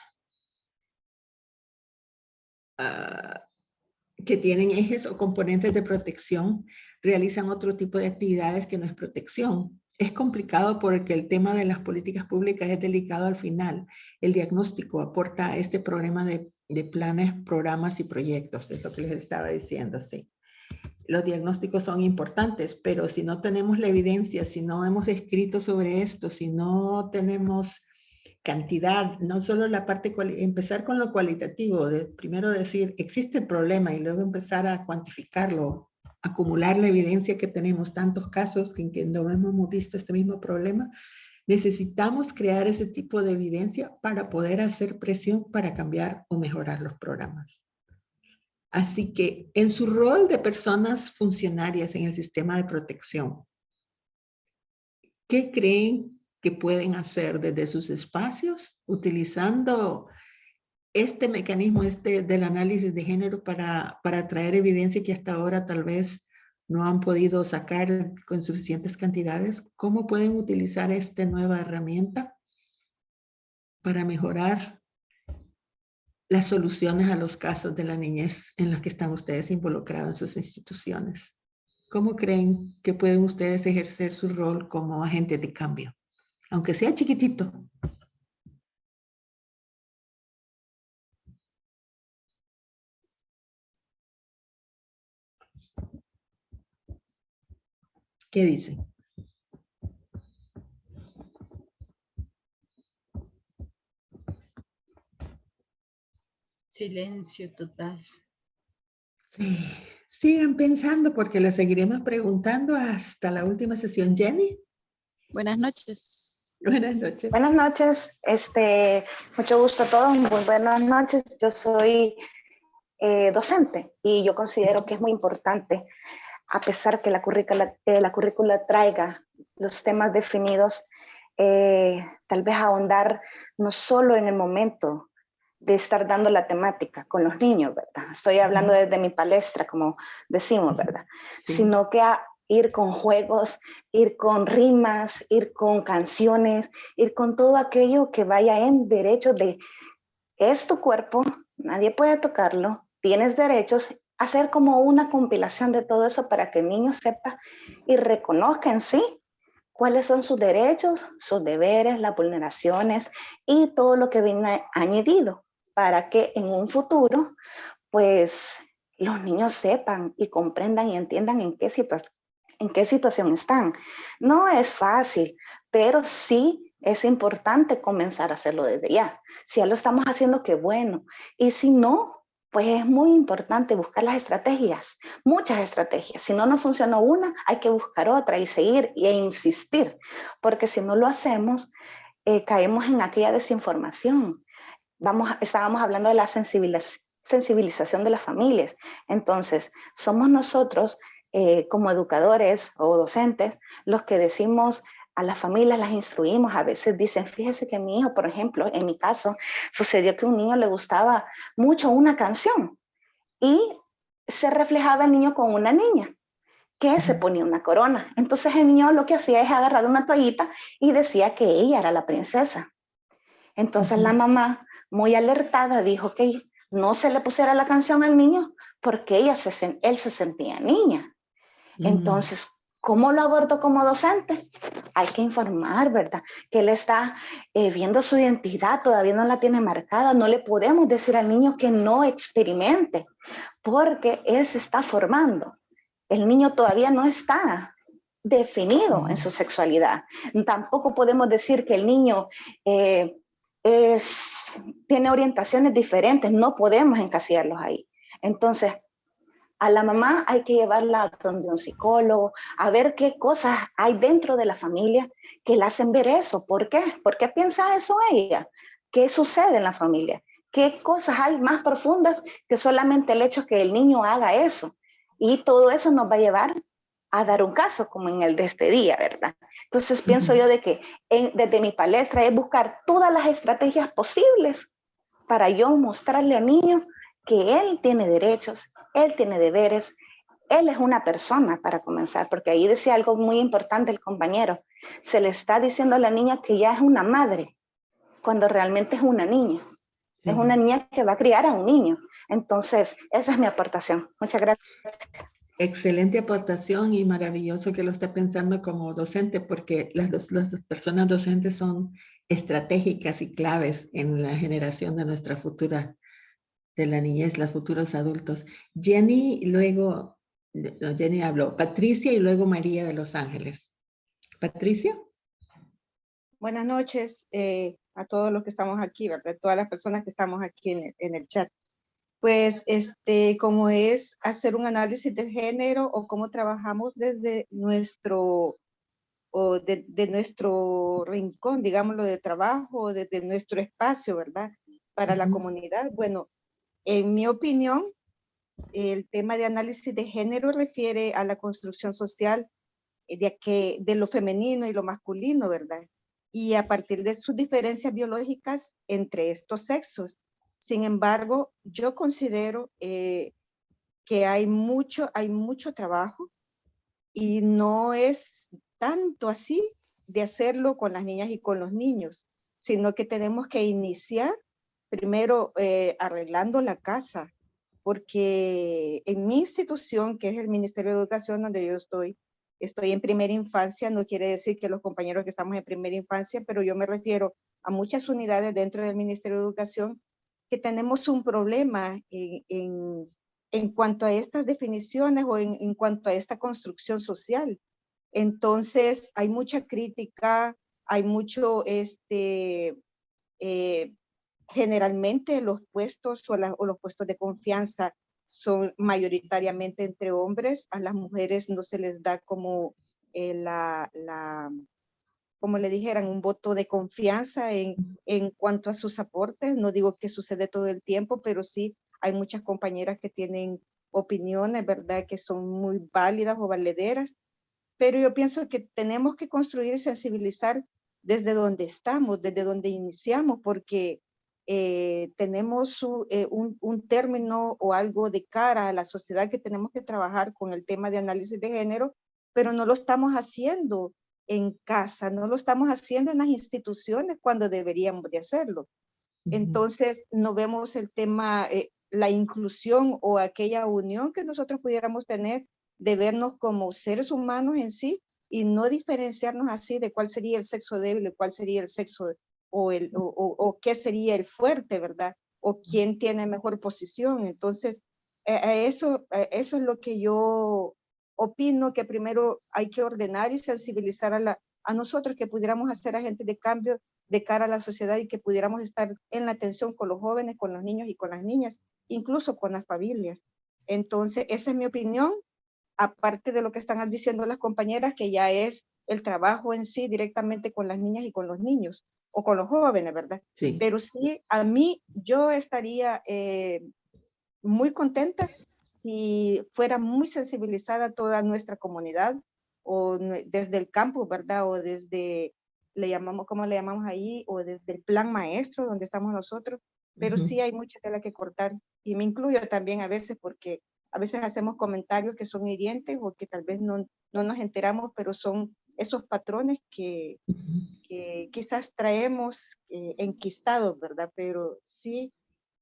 [SPEAKER 1] Que tienen ejes o componentes de protección, realizan otro tipo de actividades que no es protección. Es complicado porque el tema de las políticas públicas es delicado al final. El diagnóstico aporta a este problema de de planes, programas y proyectos, es lo que les estaba diciendo, sí. Los diagnósticos son importantes, pero si no tenemos la evidencia, si no hemos escrito sobre esto, si no tenemos cantidad, no solo la parte, empezar con lo cualitativo, de primero decir, existe el problema y luego empezar a cuantificarlo, acumular la evidencia que tenemos, tantos casos en que no hemos visto este mismo problema, necesitamos crear ese tipo de evidencia para poder hacer presión para cambiar o mejorar los programas. Así que en su rol de personas funcionarias en el sistema de protección, ¿qué creen que pueden hacer desde sus espacios utilizando este mecanismo del análisis de género para traer evidencia que hasta ahora tal vez no han podido sacar con suficientes cantidades? ¿Cómo pueden utilizar esta nueva herramienta para mejorar las soluciones a los casos de la niñez en los que están ustedes involucrados en sus instituciones? ¿Cómo creen que pueden ustedes ejercer su rol como agentes de cambio? Aunque sea chiquitito. ¿Qué dicen?
[SPEAKER 7] Silencio total.
[SPEAKER 1] Sí, sigan pensando porque les seguiremos preguntando hasta la última sesión. Jenny.
[SPEAKER 2] Buenas noches.
[SPEAKER 1] Buenas noches.
[SPEAKER 8] Buenas noches, mucho gusto a todos, muy buenas noches. Yo soy docente y yo considero que es muy importante, a pesar que la currícula traiga los temas definidos, tal vez ahondar no solo en el momento de estar dando la temática con los niños, ¿verdad? Estoy hablando desde mi palestra, como decimos, ¿verdad? Sí. Sino que ir con juegos, ir con rimas, ir con canciones, ir con todo aquello que vaya en derechos de, es tu cuerpo, nadie puede tocarlo, tienes derechos, hacer como una compilación de todo eso para que el niño sepa y reconozca en sí cuáles son sus derechos, sus deberes, las vulneraciones y todo lo que viene añadido para que en un futuro, pues, los niños sepan y comprendan y entiendan en qué situación están. No es fácil, pero sí es importante comenzar a hacerlo desde ya. Si ya lo estamos haciendo, qué bueno. Y si no, pues es muy importante buscar las estrategias, muchas estrategias. Si no nos funcionó una, hay que buscar otra y seguir e insistir, porque si no lo hacemos, caemos en aquella desinformación. Estábamos hablando de la sensibilización de las familias. Entonces, somos nosotros como educadores o docentes los que decimos a las familias, las instruimos. A veces dicen, fíjese que mi hijo, por ejemplo, en mi caso, sucedió que a un niño le gustaba mucho una canción y se reflejaba el niño con una niña que se ponía una corona. Entonces el niño lo que hacía es agarrar una toallita y decía que ella era la princesa. Entonces la mamá, muy alertada, dijo que no se le pusiera la canción al niño porque él se sentía niña. Entonces, ¿cómo lo abordo como docente? Hay que informar, ¿verdad? Que él está viendo su identidad, todavía no la tiene marcada. No le podemos decir al niño que no experimente porque él se está formando. El niño todavía no está definido en su sexualidad. Tampoco podemos decir que el niño tiene orientaciones diferentes, no podemos encasillarlos ahí. Entonces, a la mamá hay que llevarla donde un psicólogo, a ver qué cosas hay dentro de la familia que la hacen ver eso. ¿Por qué? ¿Por qué piensa eso ella? ¿Qué sucede en la familia? ¿Qué cosas hay más profundas que solamente el hecho que el niño haga eso? Y todo eso nos va a llevar a dar un caso como en el de este día, ¿verdad? Entonces pienso yo de que desde mi palestra es buscar todas las estrategias posibles para yo mostrarle al niño que él tiene derechos, él tiene deberes, él es una persona para comenzar, porque ahí decía algo muy importante el compañero, se le está diciendo a la niña que ya es una madre, cuando realmente es una niña. Sí. Es una niña que va a criar a un niño. Entonces, esa es mi aportación. Muchas gracias.
[SPEAKER 1] Excelente aportación y maravilloso que lo esté pensando como docente, porque las personas docentes son estratégicas y claves en la generación de nuestra futura de la niñez, los futuros adultos. Jenny, y luego, no, Jenny habló, Patricia y luego María de Los Ángeles. Patricia.
[SPEAKER 11] Buenas noches a todos los que estamos aquí, ¿verdad? Todas las personas que estamos aquí en el chat. Pues, como es hacer un análisis de género o cómo trabajamos desde nuestro, de nuestro rincón, digámoslo, de trabajo, desde nuestro espacio, ¿verdad? Para la comunidad. Bueno, en mi opinión, el tema de análisis de género refiere a la construcción social de lo femenino y lo masculino, ¿verdad? Y a partir de sus diferencias biológicas entre estos sexos. Sin embargo, yo considero que hay mucho trabajo y no es tanto así de hacerlo con las niñas y con los niños, sino que tenemos que iniciar primero arreglando la casa, porque en mi institución, que es el Ministerio de Educación donde yo estoy en primera infancia, no quiere decir que los compañeros que estamos en primera infancia, pero yo me refiero a muchas unidades dentro del Ministerio de Educación que tenemos un problema en cuanto a estas definiciones o en cuanto a esta construcción social. Entonces, hay mucha crítica, hay mucho, generalmente los puestos o los puestos de confianza son mayoritariamente entre hombres. A las mujeres no se les da como como le dijeran, un voto de confianza en cuanto a sus aportes. No digo que sucede todo el tiempo, pero sí hay muchas compañeras que tienen opiniones, ¿verdad? Que son muy válidas o valederas. Pero yo pienso que tenemos que construir y sensibilizar desde donde estamos, desde donde iniciamos, porque tenemos un término o algo de cara a la sociedad que tenemos que trabajar con el tema de análisis de género, pero no lo estamos haciendo en casa, no lo estamos haciendo en las instituciones cuando deberíamos de hacerlo. Entonces, no vemos el tema, la inclusión o aquella unión que nosotros pudiéramos tener de vernos como seres humanos en sí y no diferenciarnos así de cuál sería el sexo débil, cuál sería el sexo o qué sería el fuerte, ¿verdad? O quién tiene mejor posición. Entonces, eso es lo que yo opino, que primero hay que ordenar y sensibilizar a nosotros, que pudiéramos hacer agentes de cambio de cara a la sociedad y que pudiéramos estar en la atención con los jóvenes, con los niños y con las niñas, incluso con las familias. Entonces, esa es mi opinión, aparte de lo que están diciendo las compañeras, que ya es el trabajo en sí directamente con las niñas y con los niños, o con los jóvenes, ¿verdad? Sí. Pero sí, a mí, yo estaría muy contenta si fuera muy sensibilizada toda nuestra comunidad, o desde el campus, ¿verdad? O desde, ¿cómo le llamamos ahí? O desde el plan maestro, donde estamos nosotros. Pero sí hay mucha tela que cortar, y me incluyo también a veces, porque a veces hacemos comentarios que son hirientes o que tal vez no nos enteramos, pero son esos patrones que quizás traemos enquistados, ¿verdad? Pero sí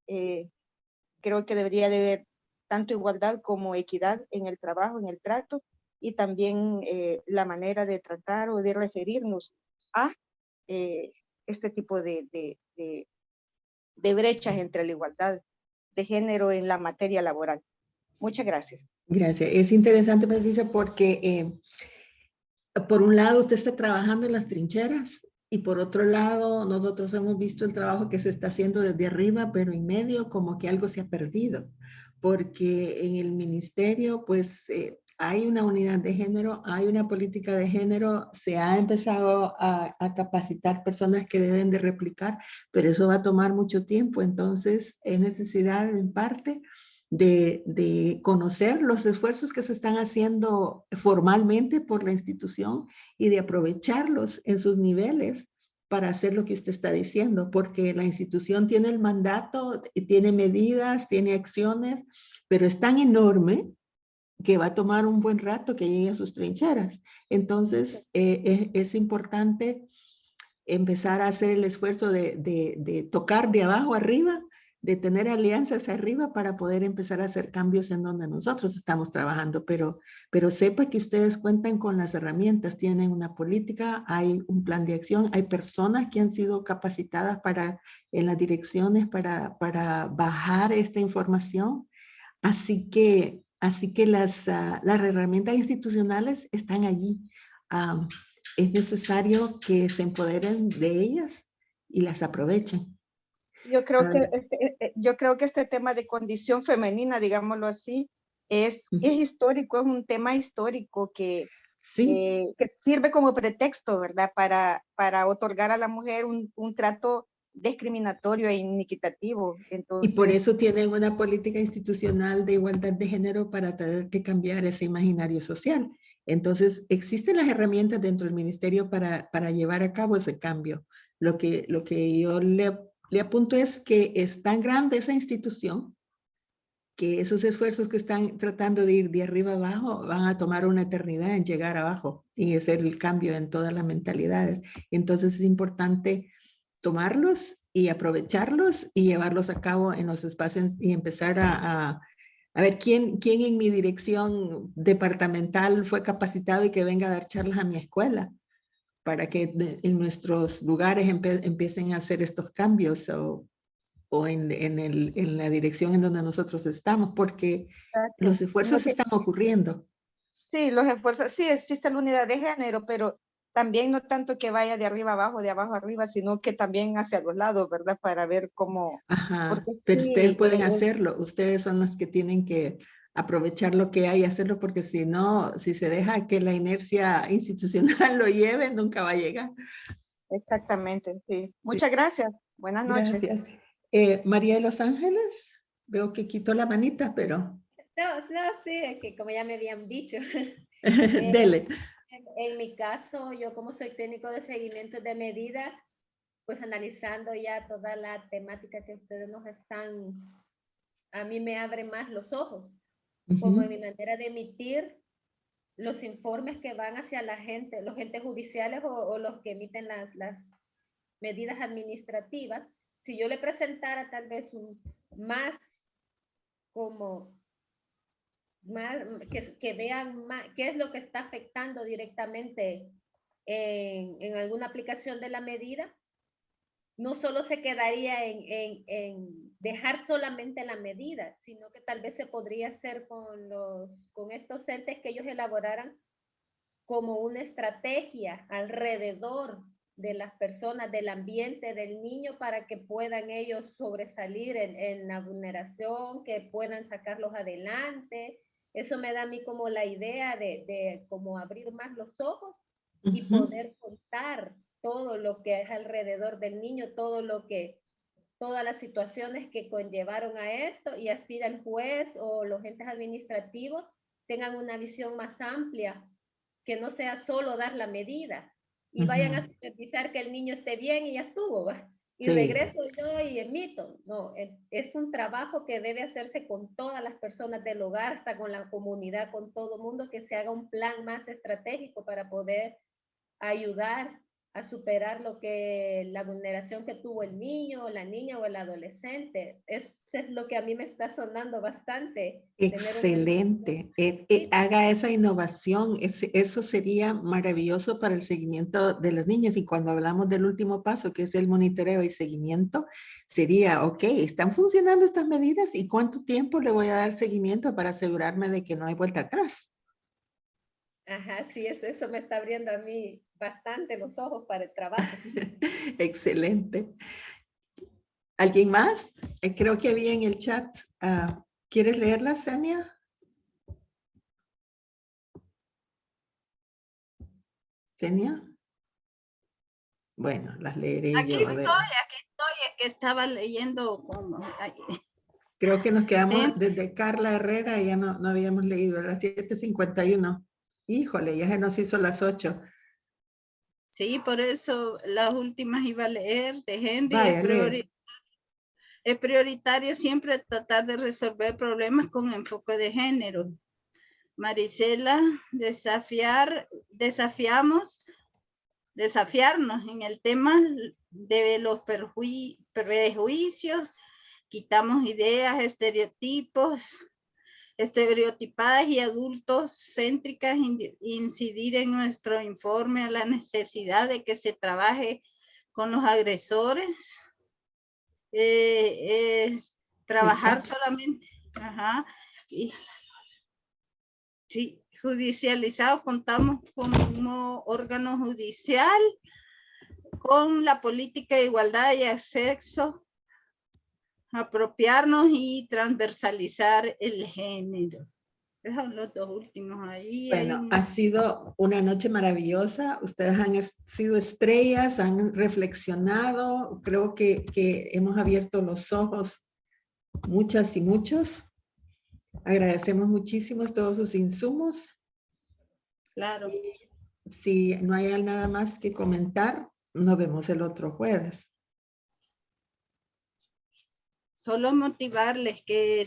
[SPEAKER 11] creo que debería de haber tanto igualdad como equidad en el trabajo, en el trato, y también la manera de tratar o de referirnos a este tipo de brechas entre la igualdad de género en la materia laboral. Muchas gracias.
[SPEAKER 1] Gracias. Es interesante, Patricia, porque por un lado usted está trabajando en las trincheras y por otro lado nosotros hemos visto el trabajo que se está haciendo desde arriba, pero en medio como que algo se ha perdido, porque en el ministerio pues hay una unidad de género, hay una política de género, se ha empezado a capacitar personas que deben de replicar, pero eso va a tomar mucho tiempo, entonces es necesidad en parte de conocer los esfuerzos que se están haciendo formalmente por la institución y de aprovecharlos en sus niveles para hacer lo que usted está diciendo, porque la institución tiene el mandato, tiene medidas, tiene acciones, pero es tan enorme que va a tomar un buen rato que llegue a sus trincheras. Entonces, es importante empezar a hacer el esfuerzo de tocar de abajo arriba de tener alianzas arriba para poder empezar a hacer cambios en donde nosotros estamos trabajando, pero sepa que ustedes cuentan con las herramientas, tienen una política, hay un plan de acción, hay personas que han sido capacitadas en las direcciones para bajar esta información, así que las herramientas institucionales están allí. Es necesario que se empoderen de ellas y las aprovechen.
[SPEAKER 11] Yo creo que este tema de condición femenina, digámoslo así, es histórico, es un tema histórico que sirve como pretexto, ¿verdad? Para otorgar a la mujer un trato discriminatorio e inequitativo. Entonces,
[SPEAKER 1] y por eso tienen una política institucional de igualdad de género para tener que cambiar ese imaginario social. Entonces, existen las herramientas dentro del ministerio para llevar a cabo ese cambio. Lo que yo le apunto es que es tan grande esa institución que esos esfuerzos que están tratando de ir de arriba abajo van a tomar una eternidad en llegar abajo y hacer el cambio en todas las mentalidades. Entonces es importante tomarlos y aprovecharlos y llevarlos a cabo en los espacios y empezar a ver quién en mi dirección departamental fue capacitado y que venga a dar charlas a mi escuela para que en nuestros lugares empiecen a hacer estos cambios o en la dirección en donde nosotros estamos, porque los esfuerzos están ocurriendo.
[SPEAKER 11] Sí, los esfuerzos, sí existe la unidad de género, pero también no tanto que vaya de arriba abajo, de abajo arriba, sino que también hacia los lados, ¿verdad? Para ver cómo...
[SPEAKER 1] Ajá, pero sí, ustedes pueden hacerlo, ustedes son los que tienen que aprovechar lo que hay y hacerlo, porque si no, si se deja que la inercia institucional lo lleve, nunca va a llegar.
[SPEAKER 11] Exactamente, sí. Muchas gracias. Buenas noches.
[SPEAKER 1] Gracias. María de Los Ángeles, veo que quitó la manita, pero...
[SPEAKER 4] No, sí, es que como ya me habían dicho.
[SPEAKER 1] Dele.
[SPEAKER 4] En mi caso, yo como soy técnico de seguimiento de medidas, pues analizando ya toda la temática que ustedes nos están, a mí me abre más los ojos, como en mi manera de emitir los informes que van hacia la gente, los entes judiciales o los que emiten las medidas administrativas. Si yo le presentara tal vez más que vean más, qué es lo que está afectando directamente en alguna aplicación de la medida, no solo se quedaría en dejar solamente la medida, sino que tal vez se podría hacer con estos entes que ellos elaboraran como una estrategia alrededor de las personas, del ambiente, del niño, para que puedan ellos sobresalir en la vulneración, que puedan sacarlos adelante. Eso me da a mí como la idea de como abrir más los ojos y poder contar todo lo que es alrededor del niño, todas las situaciones que conllevaron a esto, y así el juez o los entes administrativos tengan una visión más amplia, que no sea solo dar la medida y vayan a supervisar que el niño esté bien y ya estuvo, ¿va? Y regreso yo y emito. No, es un trabajo que debe hacerse con todas las personas del hogar, hasta con la comunidad, con todo mundo, que se haga un plan más estratégico para poder ayudar a superar la vulneración que tuvo el niño, la niña o el adolescente. Es lo que a mí me está sonando bastante.
[SPEAKER 1] Excelente. Haga esa innovación. Eso sería maravilloso para el seguimiento de los niños. Y cuando hablamos del último paso, que es el monitoreo y seguimiento, sería, ok, ¿están funcionando estas medidas? ¿Y cuánto tiempo le voy a dar seguimiento para asegurarme de que no hay vuelta atrás?
[SPEAKER 4] Ajá, sí, eso me está abriendo a mí bastante los ojos para el trabajo.
[SPEAKER 1] Excelente. ¿Alguien más? Creo que había en el chat. ¿Quieres leerla, Senia? ¿Senia? Bueno, las leeré yo.
[SPEAKER 7] Aquí estoy, es que estaba leyendo como...
[SPEAKER 1] Creo que nos quedamos desde Carla Herrera y ya no habíamos leído, a las 7:51. Híjole, ya se nos hizo las 8.
[SPEAKER 7] Sí, por eso las últimas iba a leer de Henry.
[SPEAKER 1] Vaya,
[SPEAKER 7] es prioritario siempre tratar de resolver problemas con enfoque de género. Marisela, desafiarnos en el tema de los prejuicios quitamos ideas, estereotipadas y adultos céntricas, incidir en nuestro informe a la necesidad de que se trabaje con los agresores, trabajar solamente, sí, judicializado, contamos como órgano judicial, con la política de igualdad y acceso, apropiarnos y transversalizar el género. Esos son los dos últimos ahí.
[SPEAKER 1] Bueno, ha sido una noche maravillosa. Ustedes han sido estrellas, han reflexionado. Creo que hemos abierto los ojos muchas y muchos. Agradecemos muchísimo todos sus insumos.
[SPEAKER 7] Claro.
[SPEAKER 1] Y si no hay nada más que comentar, nos vemos el otro jueves.
[SPEAKER 7] Solo motivarles que,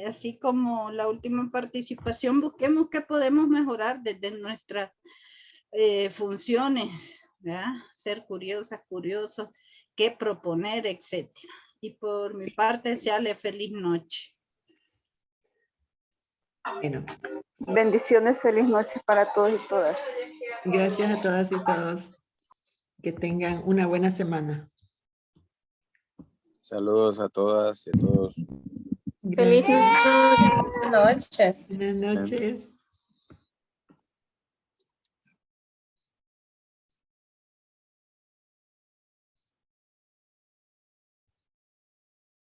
[SPEAKER 7] así como la última participación, busquemos qué podemos mejorar desde nuestras funciones, ¿verdad? Ser curiosas, curiosos, qué proponer, etcétera. Y por mi parte, desearle feliz noche.
[SPEAKER 1] Bueno.
[SPEAKER 6] Bendiciones, feliz noche para todos y todas.
[SPEAKER 1] Gracias a todas y todos. Que tengan una buena semana.
[SPEAKER 9] Saludos a todas y a todos.
[SPEAKER 1] Gracias.
[SPEAKER 12] Feliz noche.
[SPEAKER 1] Buenas noches.